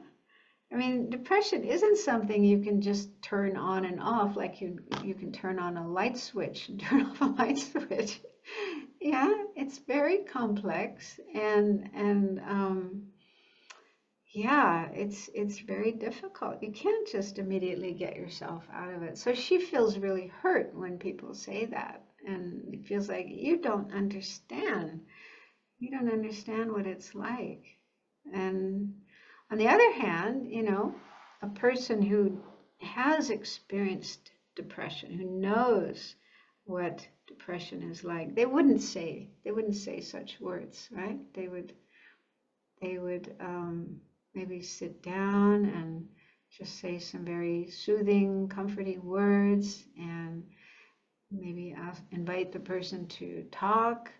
I mean, depression isn't something you can just turn on and off, like you can turn on a light switch and turn off a light switch. Yeah, it's very complex, and yeah, it's very difficult. You can't just immediately get yourself out of it. So she feels really hurt when people say that, and it feels like you don't understand. You don't understand what it's like. And on the other hand, a person who has experienced depression, who knows what depression is like, they wouldn't say such words, right? They would maybe sit down and just say some very soothing, comforting words, and maybe invite the person to talk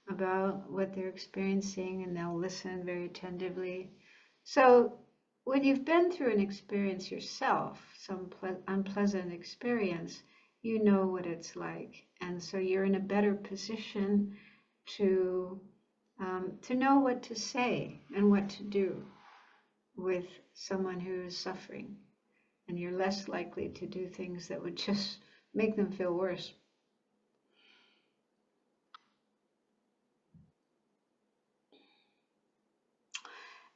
about what they're experiencing, and they'll listen very attentively. So when you've been through an experience yourself, some unpleasant experience, you know what it's like. And so you're in a better position to know what to say and what to do with someone who is suffering. And you're less likely to do things that would just make them feel worse.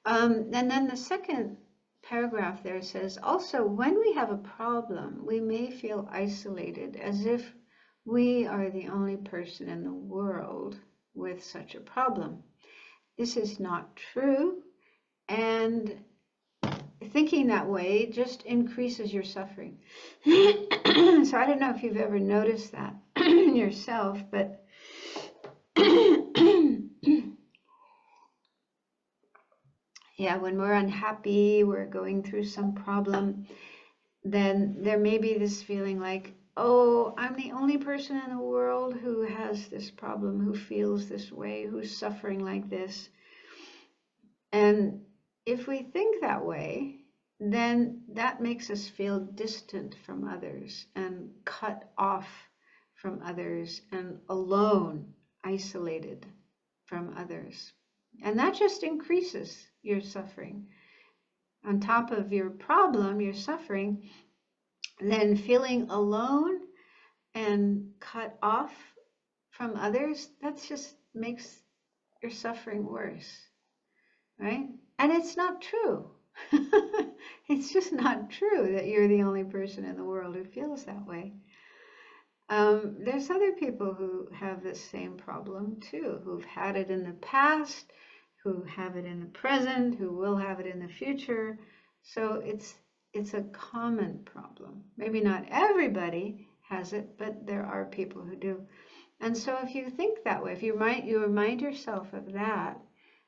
And then the second paragraph there says, also, when we have a problem, we may feel isolated, as if we are the only person in the world with such a problem. This is not true, and thinking that way just increases your suffering. So I don't know if you've ever noticed that yourself, but yeah, when we're unhappy, we're going through some problem, then there may be this feeling like, oh, I'm the only person in the world who has this problem, who feels this way, who's suffering like this. And if we think that way, then that makes us feel distant from others and cut off from others and alone, isolated from others. And that just increases your suffering. On top of your problem, your suffering, then feeling alone and cut off from others, that just makes your suffering worse, right? And it's not true. It's just not true that you're the only person in the world who feels that way. There's other people who have this same problem too, who've had it in the past, who have it in the present, who will have it in the future. So it's a common problem. Maybe not everybody has it, but there are people who do. And so if you think that way, if you remind yourself of that,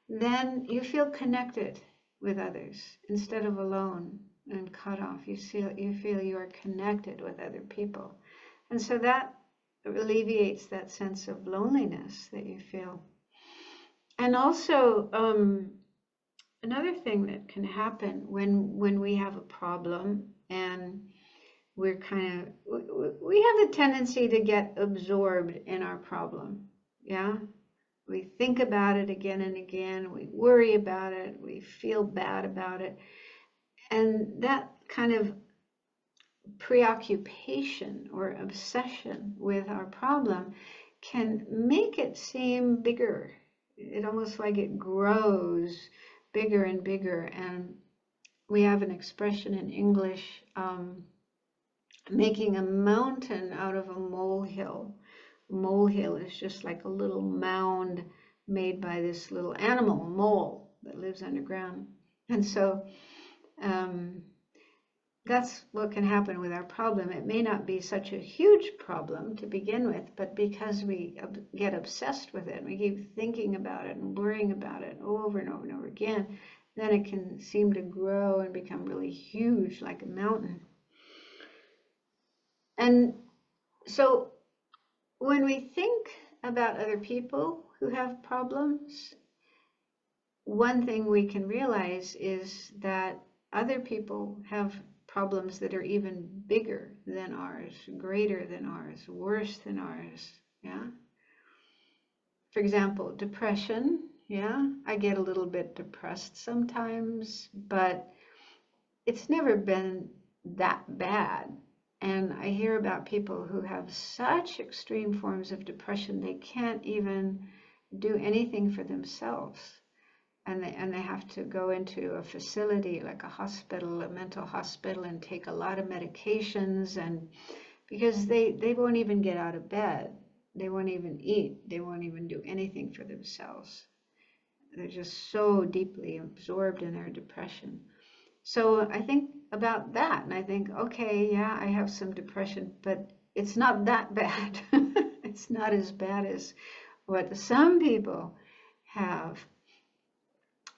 then you feel connected with others instead of alone and cut off. You feel you are connected with other people. And so that alleviates that sense of loneliness that you feel. And also, another thing that can happen when we have a problem and we have the tendency to get absorbed in our problem, yeah? We think about it again and again, we worry about it, we feel bad about it. And that kind of preoccupation or obsession with our problem can make it seem bigger. It almost like it grows bigger and bigger. And we have an expression in English, making a mountain out of a molehill. Molehill is just like a little mound made by this little animal, a mole, that lives underground. And so that's what can happen with our problem. It may not be such a huge problem to begin with, but because we get obsessed with it, we keep thinking about it and worrying about it over and over and over again, then it can seem to grow and become really huge, like a mountain. And So when we think about other people who have problems, one thing we can realize is that other people have problems that are even bigger than ours, greater than ours, worse than ours. Yeah. For example, depression. Yeah, I get a little bit depressed sometimes, but it's never been that bad. And I hear about people who have such extreme forms of depression they can't even do anything for themselves. And they have to go into a facility like a hospital, a mental hospital, and take a lot of medications, and because they won't even get out of bed. They won't even eat. They won't even do anything for themselves. They're just so deeply absorbed in their depression. So I think about that, and I think, okay, yeah, I have some depression, but it's not that bad. It's not as bad as what some people have.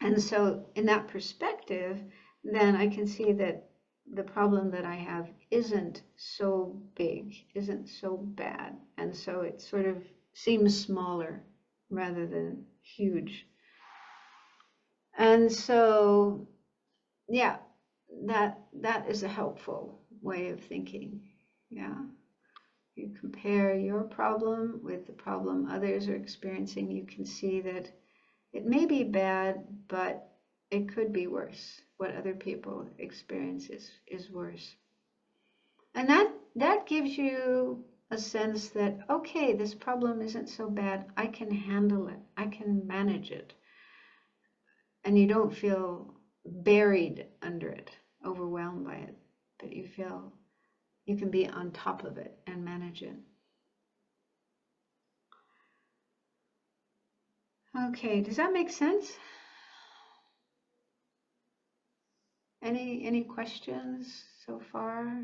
And so in that perspective, then I can see that the problem that I have isn't so big, isn't so bad. And so it sort of seems smaller rather than huge. And so, yeah, that is a helpful way of thinking. Yeah. You compare your problem with the problem others are experiencing, you can see that it may be bad, but it could be worse. What other people experience is worse. And that gives you a sense that, okay, this problem isn't so bad. I can handle it. I can manage it. And you don't feel buried under it, overwhelmed by it, but you feel you can be on top of it and manage it. Okay, does that make sense? Any questions so far?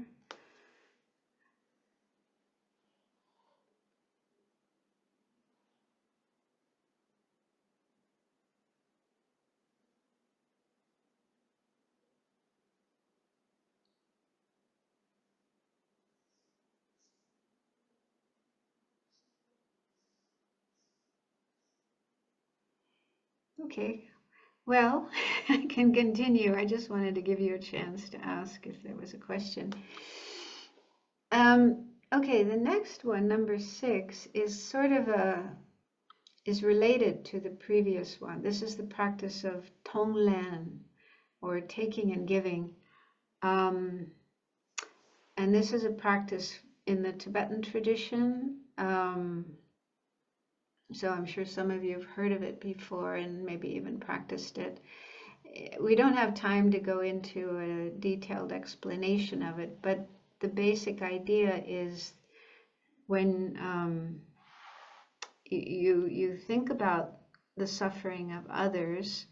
Okay, well, I can continue. I just wanted to give you a chance to ask if there was a question. Okay, the next one, number 6, is sort of is related to the previous one. This is the practice of tonglen, or taking and giving. And this is a practice in the Tibetan tradition. So I'm sure some of you have heard of it before and maybe even practiced it. We don't have time to go into a detailed explanation of it, but the basic idea is when you think about the suffering of others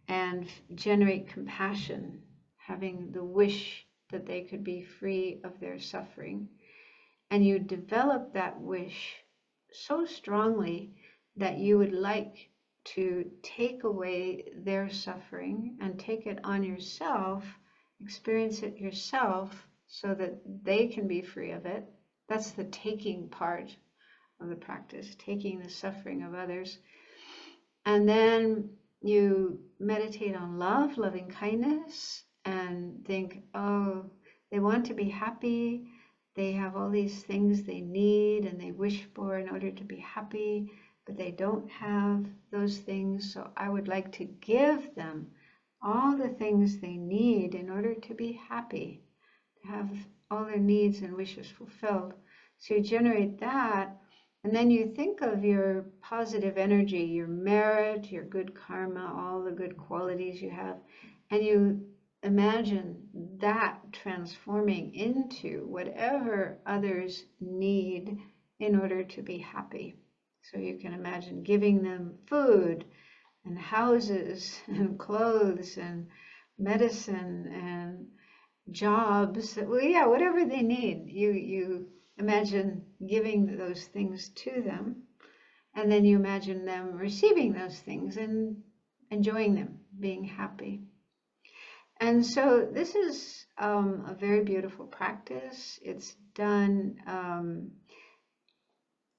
and generate compassion, having the wish that they could be free of their suffering, and you develop that wish so strongly that you would like to take away their suffering and take it on yourself, experience it yourself so that they can be free of it. That's the taking part of the practice, taking the suffering of others. And then you meditate on love, loving kindness, and think, oh, they want to be happy. They have all these things they need and they wish for in order to be happy, but they don't have those things. So I would like to give them all the things they need in order to be happy, to have all their needs and wishes fulfilled. So you generate that, and then you think of your positive energy, your merit, your good karma, all the good qualities you have, and you imagine that transforming into whatever others need in order to be happy. So you can imagine giving them food and houses and clothes and medicine and jobs. Well, yeah, whatever they need, you imagine giving those things to them, and then you imagine them receiving those things and enjoying them, being happy. And so this is a very beautiful practice. It's done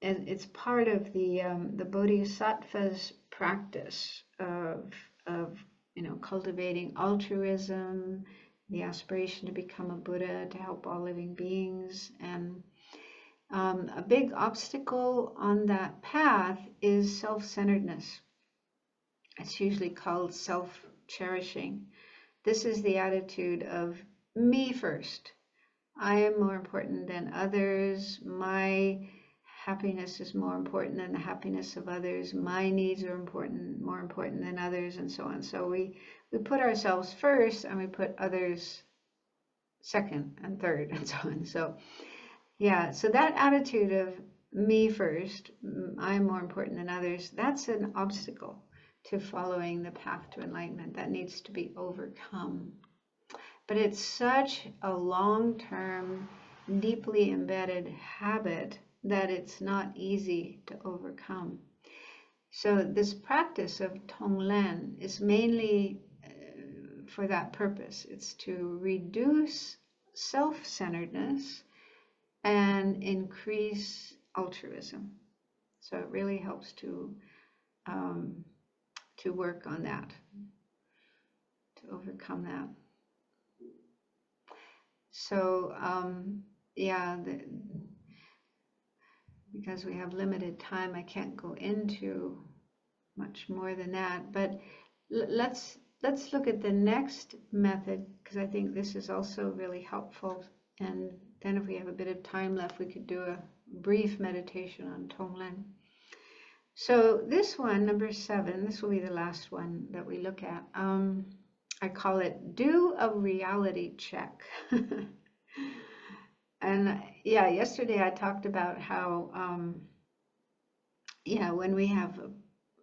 it's part of the Bodhisattva's practice of cultivating altruism, the aspiration to become a Buddha, to help all living beings. And a big obstacle on that path is self-centeredness. It's usually called self-cherishing. This is the attitude of me first. I am more important than others. My happiness is more important than the happiness of others. My needs are more important than others, and so on. So we put ourselves first, and we put others second and third, and so on. So yeah, so that attitude of me first, I'm more important than others, that's an obstacle to following the path to enlightenment. That needs to be overcome. But it's such a long-term, deeply embedded habit that it's not easy to overcome. So this practice of Tonglen is mainly for that purpose. It's to reduce self-centeredness and increase altruism. So it really helps to work on that, to overcome that. So yeah, because we have limited time, I can't go into much more than that. But let's look at the next method, because I think this is also really helpful. And then if we have a bit of time left, we could do a brief meditation on Tonglen. So this one, number 7, this will be the last one that we look at. I call it do a reality check. And yeah, yesterday I talked about how, when we have a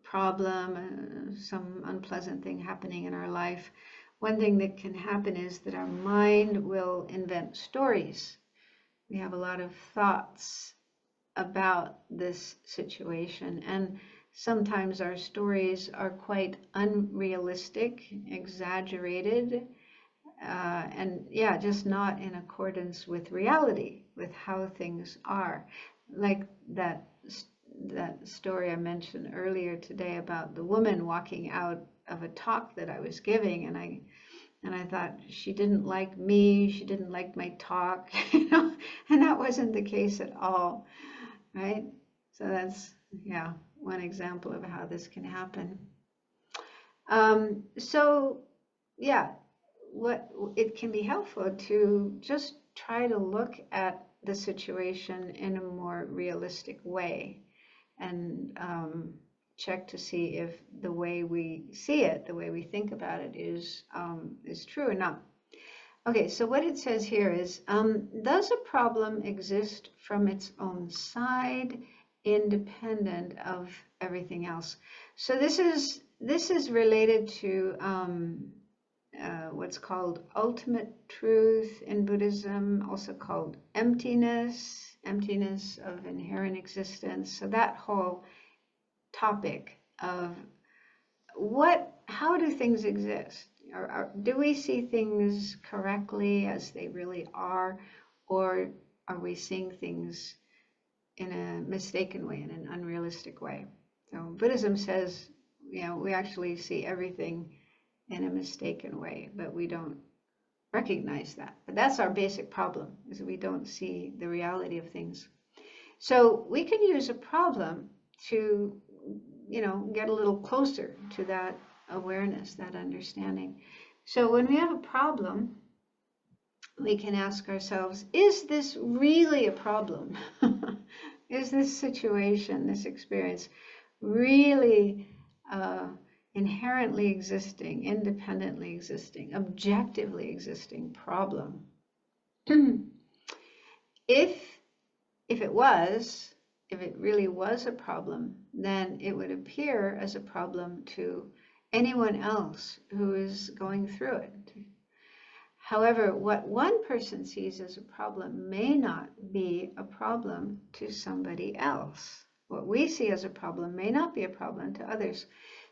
problem, some unpleasant thing happening in our life, one thing that can happen is that our mind will invent stories. We have a lot of thoughts about this situation, and sometimes our stories are quite unrealistic, exaggerated, and yeah, just not in accordance with reality, with how things are. Like that story I mentioned earlier today about the woman walking out of a talk that I was giving, and I thought she didn't like me, she didn't like my talk, and that wasn't the case at all, right? So that's, yeah, one example of how this can happen. So yeah, it can be helpful to just try to look at the situation in a more realistic way, and check to see if the way we see it, the way we think about it is true or not. Okay, so what it says here is, does a problem exist from its own side, independent of everything else? So this is related to what's called ultimate truth in Buddhism, also called emptiness of inherent existence. So that whole topic of how do things exist? Do we see things correctly as they really are, or are we seeing things in a mistaken way, in an unrealistic way? So Buddhism says, we actually see everything in a mistaken way, but we don't recognize that. But that's our basic problem, is we don't see the reality of things. So we can use a problem to, get a little closer to that awareness, that understanding. So when we have a problem, we can ask ourselves, is this really a problem? Is this situation, this experience, really inherently existing, independently existing, objectively existing problem? If it really was a problem, then it would appear as a problem to anyone else who is going through it. However, what one person sees as a problem may not be a problem to somebody else. What we see as a problem may not be a problem to others.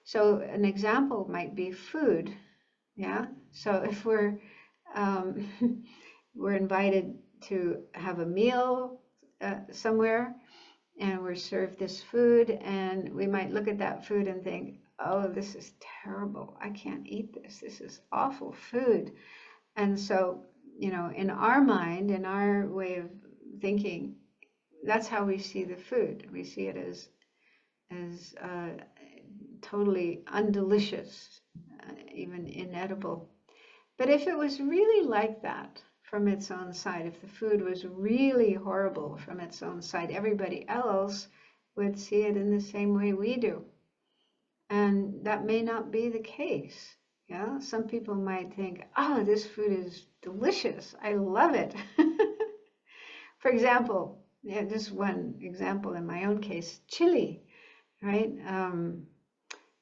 So an example might be food. Yeah. So if we're invited to have a meal somewhere, and we're served this food, and we might look at that food and think, oh, this is terrible. I can't eat this. This is awful food. And so, you know, in our mind, in our way of thinking, that's how we see the food. We see it as totally undelicious, even inedible. But if it was really like that from its own side, if the food was really horrible from its own side, everybody else would see it in the same way we do. And that may not be the case. Yeah, some people might think, oh, this food is delicious. I love it. For example, yeah, just one example in my own case, chili, right?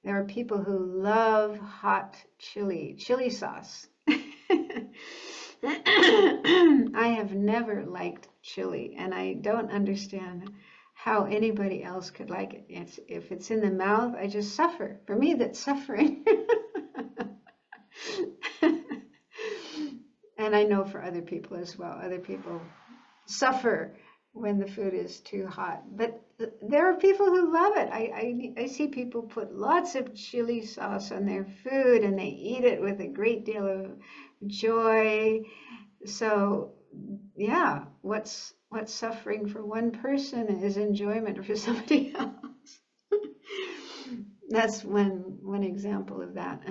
There are people who love hot chili sauce. I have never liked chili, and I don't understand how anybody else could like it. If it's in the mouth, I just suffer. For me, that's suffering. And I know for other people as well. Other people suffer when the food is too hot. But there are people who love it. I see people put lots of chili sauce on their food, and they eat it with a great deal of joy. So, yeah, what's suffering for one person is enjoyment for somebody else. That's one example of that.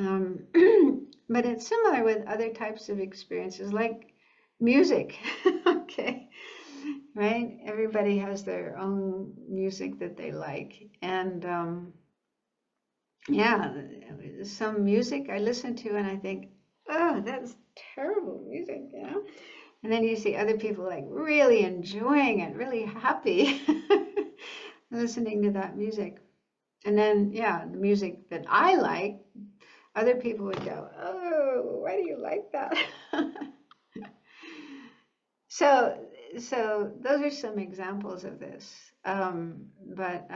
But it's similar with other types of experiences, like music. Okay, right? Everybody has their own music that they like, and yeah, some music I listen to and I think, oh, that's terrible music, you know. And then you see other people like really enjoying it, really happy listening to that music. And then, yeah, the music that I like, other people would go, oh, why do you like that? So those are some examples of this. But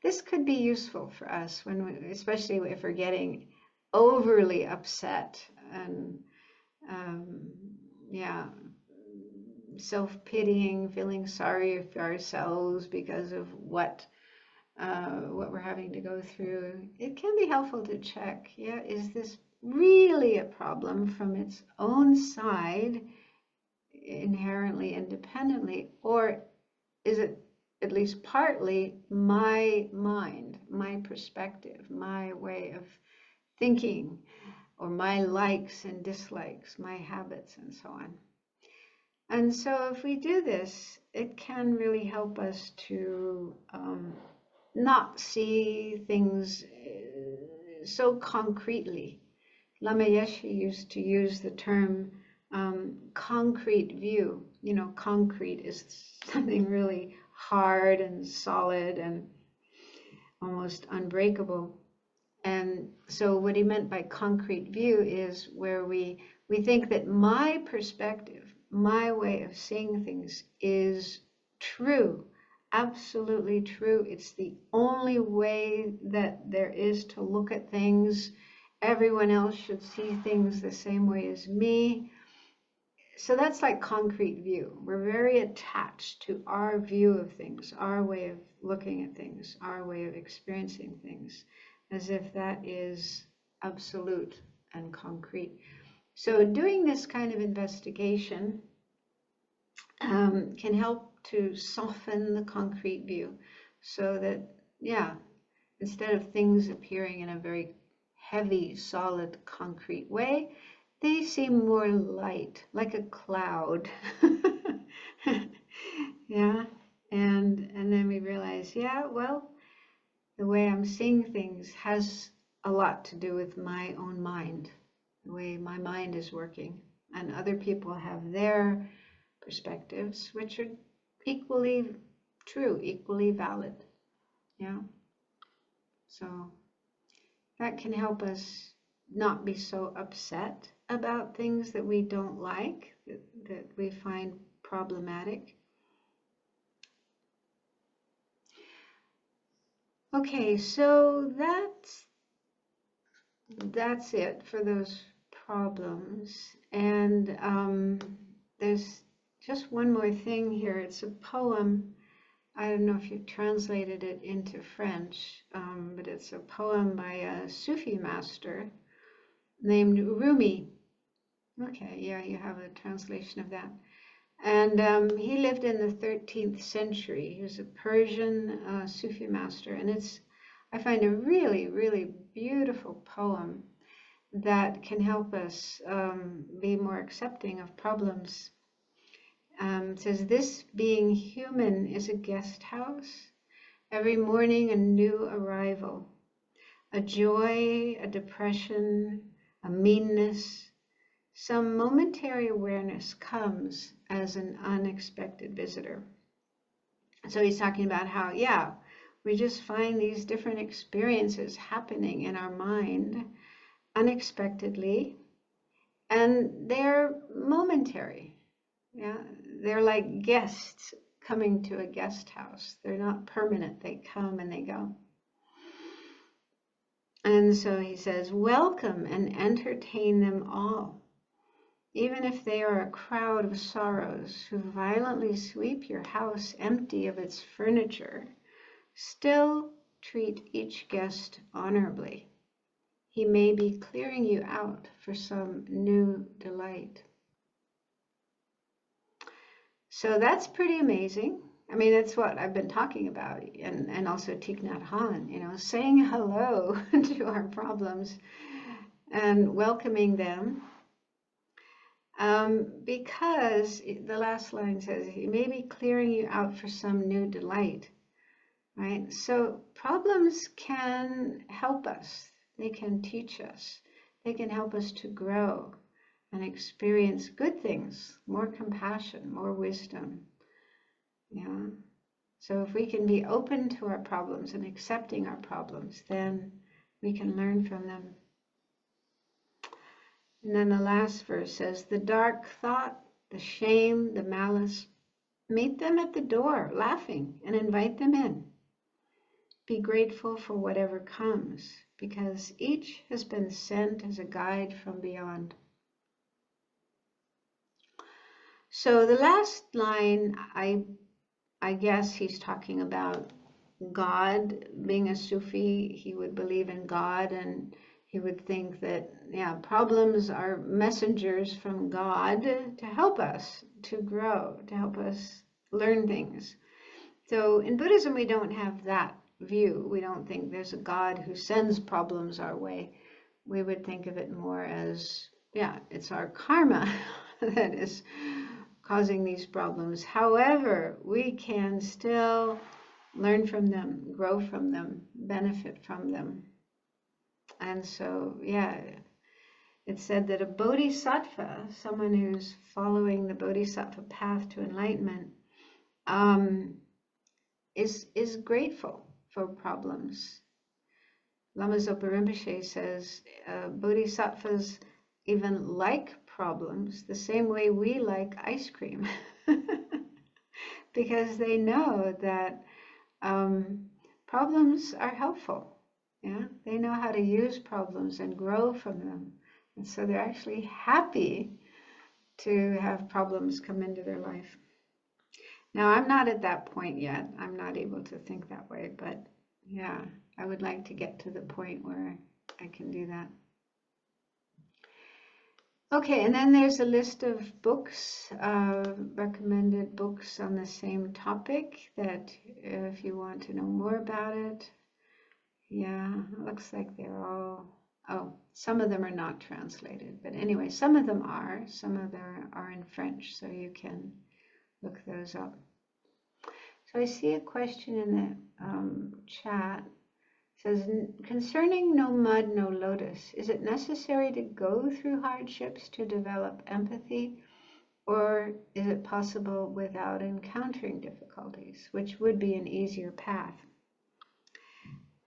this could be useful for us especially if we're getting overly upset and yeah, self-pitying, feeling sorry for ourselves because of what we're having to go through. It can be helpful to check, yeah, is this really a problem from its own side, inherently independently, or is it at least partly my mind, my perspective, my way of thinking, or my likes and dislikes, my habits, and so on. And so if we do this, it can really help us to not see things so concretely. Lama Yeshe used to use the term concrete view. You know, concrete is something really hard and solid and almost unbreakable. And so what he meant by concrete view is where we think that my perspective, my way of seeing things is true, absolutely true. It's the only way that there is to look at things. Everyone else should see things the same way as me. So that's like concrete view. We're very attached to our view of things, our way of looking at things, our way of experiencing things, as if that is absolute and concrete. So doing this kind of investigation can help to soften the concrete view so that, yeah, instead of things appearing in a very heavy, solid, concrete way, they seem more light, like a cloud. Yeah, and then we realize, yeah, well, the way I'm seeing things has a lot to do with my own mind, the way my mind is working, and other people have their perspectives, which are equally true, equally valid. Yeah. So that can help us not be so upset about things that we don't like, that we find problematic. Okay, so that's it for those problems. And there's just one more thing here. It's a poem I don't know if you've translated it into French, but it's a poem by a Sufi master named Rumi. Okay, yeah, you have a translation of that. And he lived in the 13th century. He was a Persian Sufi master, and I find a really, really beautiful poem that can help us be more accepting of problems. It says, "This being human is a guest house, every morning a new arrival, a joy, a depression, a meanness. Some momentary awareness comes as an unexpected visitor." So he's talking about how, yeah, we just find these different experiences happening in our mind unexpectedly, and they're momentary. Yeah, they're like guests coming to a guest house. They're not permanent. They come and they go. And so he says, "Welcome and entertain them all. Even if they are a crowd of sorrows who violently sweep your house empty of its furniture, still treat each guest honorably. He may be clearing you out for some new delight." So that's pretty amazing. I mean, that's what I've been talking about, and also Thich Nhat Hanh, saying hello to our problems and welcoming them. Because the last line says, "He may be clearing you out for some new delight," right? So problems can help us. They can teach us. They can help us to grow and experience good things, more compassion, more wisdom. Yeah. So if we can be open to our problems and accepting our problems, then we can learn from them. And then the last verse says, "The dark thought, the shame, the malice, meet them at the door, laughing, and invite them in. Be grateful for whatever comes, because each has been sent as a guide from beyond." So the last line, I guess he's talking about God. Being a Sufi, he would believe in God, and he would think that, yeah, problems are messengers from God to help us to grow, to help us learn things. So in Buddhism, we don't have that view. We don't think there's a God who sends problems our way. We would think of it more as, yeah, it's our karma that is causing these problems. However, we can still learn from them, grow from them, benefit from them. And so, yeah, it's said that a bodhisattva, someone who's following the bodhisattva path to enlightenment, is grateful for problems. Lama Zopa Rinpoche says bodhisattvas even like problems the same way we like ice cream, because they know that problems are helpful. Yeah, they know how to use problems and grow from them, and so they're actually happy to have problems come into their life. Now, I'm not at that point yet. I'm not able to think that way, but yeah, I would like to get to the point where I can do that. Okay, and then there's a list of books, recommended books on the same topic, that if you want to know more about it. Yeah, it looks like they're all, some of them are not translated, but anyway, some of them are. Some of them are in French, so you can look those up. So I see a question in the chat. It says, "Concerning no mud, no lotus, is it necessary to go through hardships to develop empathy, or is it possible without encountering difficulties, which would be an easier path?"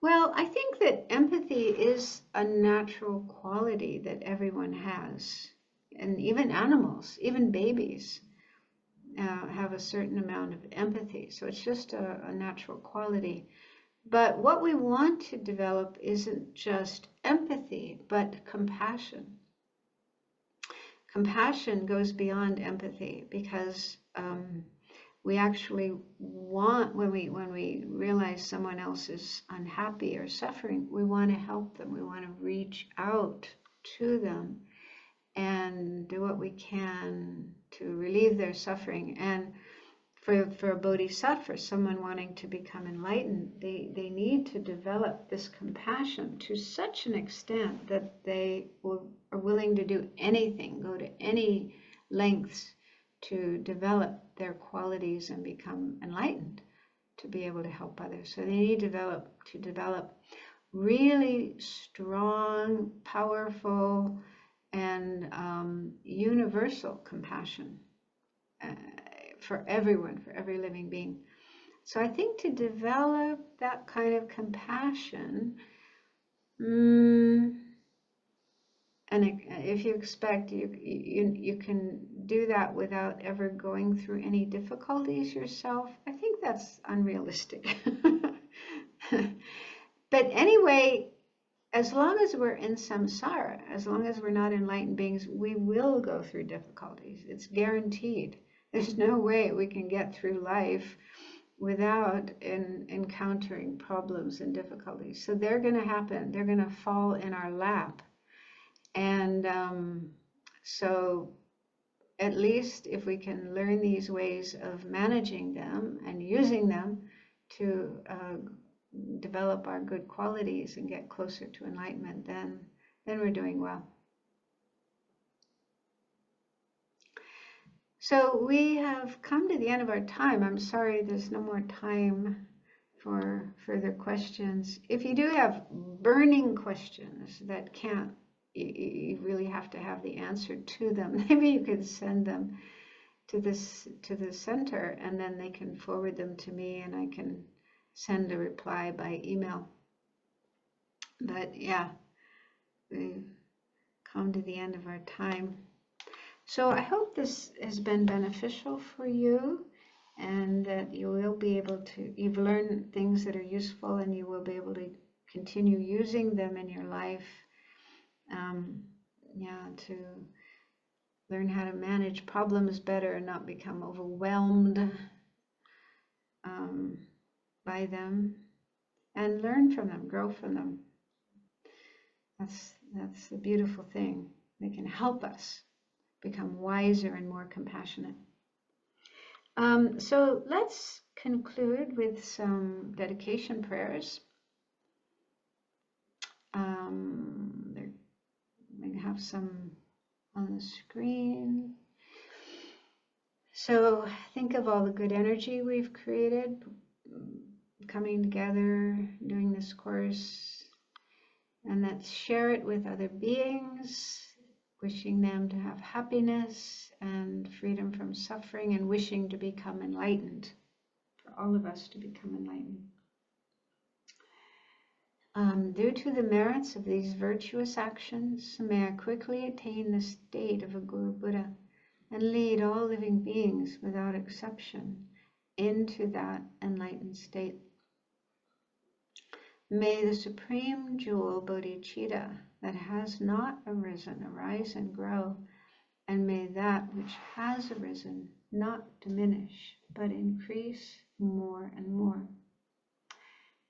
Well, I think that empathy is a natural quality that everyone has, and even animals, even babies, have a certain amount of empathy. So it's just a natural quality. But what we want to develop isn't just empathy, but compassion. Compassion goes beyond empathy, because we actually want, when we realize someone else is unhappy or suffering, we want to help them. We want to reach out to them and do what we can to relieve their suffering. And for a bodhisattva, someone wanting to become enlightened, they need to develop this compassion to such an extent that they are willing to do anything, go to any lengths to develop their qualities and become enlightened, to be able to help others. So they need to develop really strong, powerful, and universal compassion for everyone, for every living being. So I think to develop that kind of compassion, and if you expect you can do that without ever going through any difficulties yourself, I think that's unrealistic. But anyway, as long as we're in samsara, as long as we're not enlightened beings, we will go through difficulties. It's guaranteed. There's no way we can get through life without encountering problems and difficulties. So they're going to happen. They're going to fall in our lap. And so at least if we can learn these ways of managing them and using them to develop our good qualities and get closer to enlightenment, then we're doing well. So we have come to the end of our time. I'm sorry there's no more time for further questions. If you do have burning questions that you really have to have the answer to them, maybe you could send them to the center, and then they can forward them to me and I can send a reply by email. But yeah, we've come to the end of our time. So I hope this has been beneficial for you, and that you will be able to, you've learned things that are useful, and you will be able to continue using them in your life, to learn how to manage problems better and not become overwhelmed by them, and learn from them, grow from them. That's the beautiful thing. They can help us become wiser and more compassionate. So let's conclude with some dedication prayers. We have some on the screen. So think of all the good energy we've created, coming together, doing this course, and let's share it with other beings, wishing them to have happiness and freedom from suffering, and wishing to become enlightened, for all of us to become enlightened. Due to the merits of these virtuous actions, may I quickly attain the state of a Guru Buddha and lead all living beings without exception into that enlightened state. May the supreme jewel bodhicitta that has not arisen arise and grow, and may that which has arisen not diminish but increase more and more.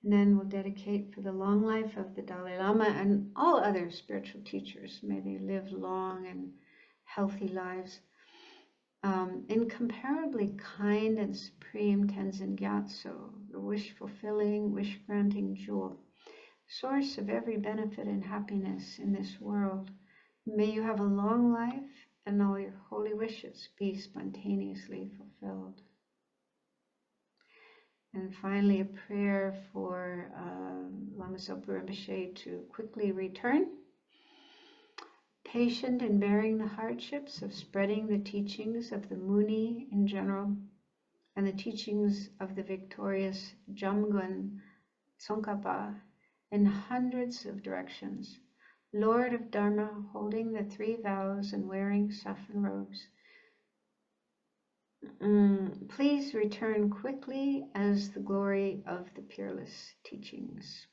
And then we'll dedicate for the long life of the Dalai Lama and all other spiritual teachers. May they live long and healthy lives. Incomparably kind and supreme Tenzin Gyatso, the wish-fulfilling, wish-granting jewel, source of every benefit and happiness in this world. May you have a long life and all your holy wishes be spontaneously fulfilled. And finally, a prayer for Lama Zopa Rinpoche to quickly return, patient in bearing the hardships of spreading the teachings of the Muni in general, and the teachings of the victorious Jamgon Tsongkhapa in hundreds of directions, Lord of Dharma, holding the 3 vows and wearing saffron robes. Please return quickly as the glory of the peerless teachings.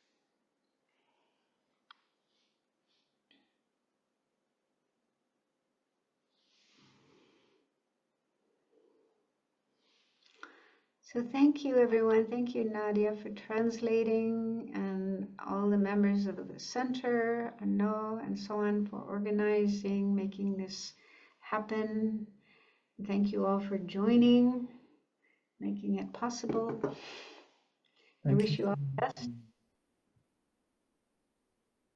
So thank you, everyone. Thank you, Nadia, for translating, and all the members of the center, Ano, and so on, for organizing, making this happen. Thank you all for joining, making it possible. I wish you all the best.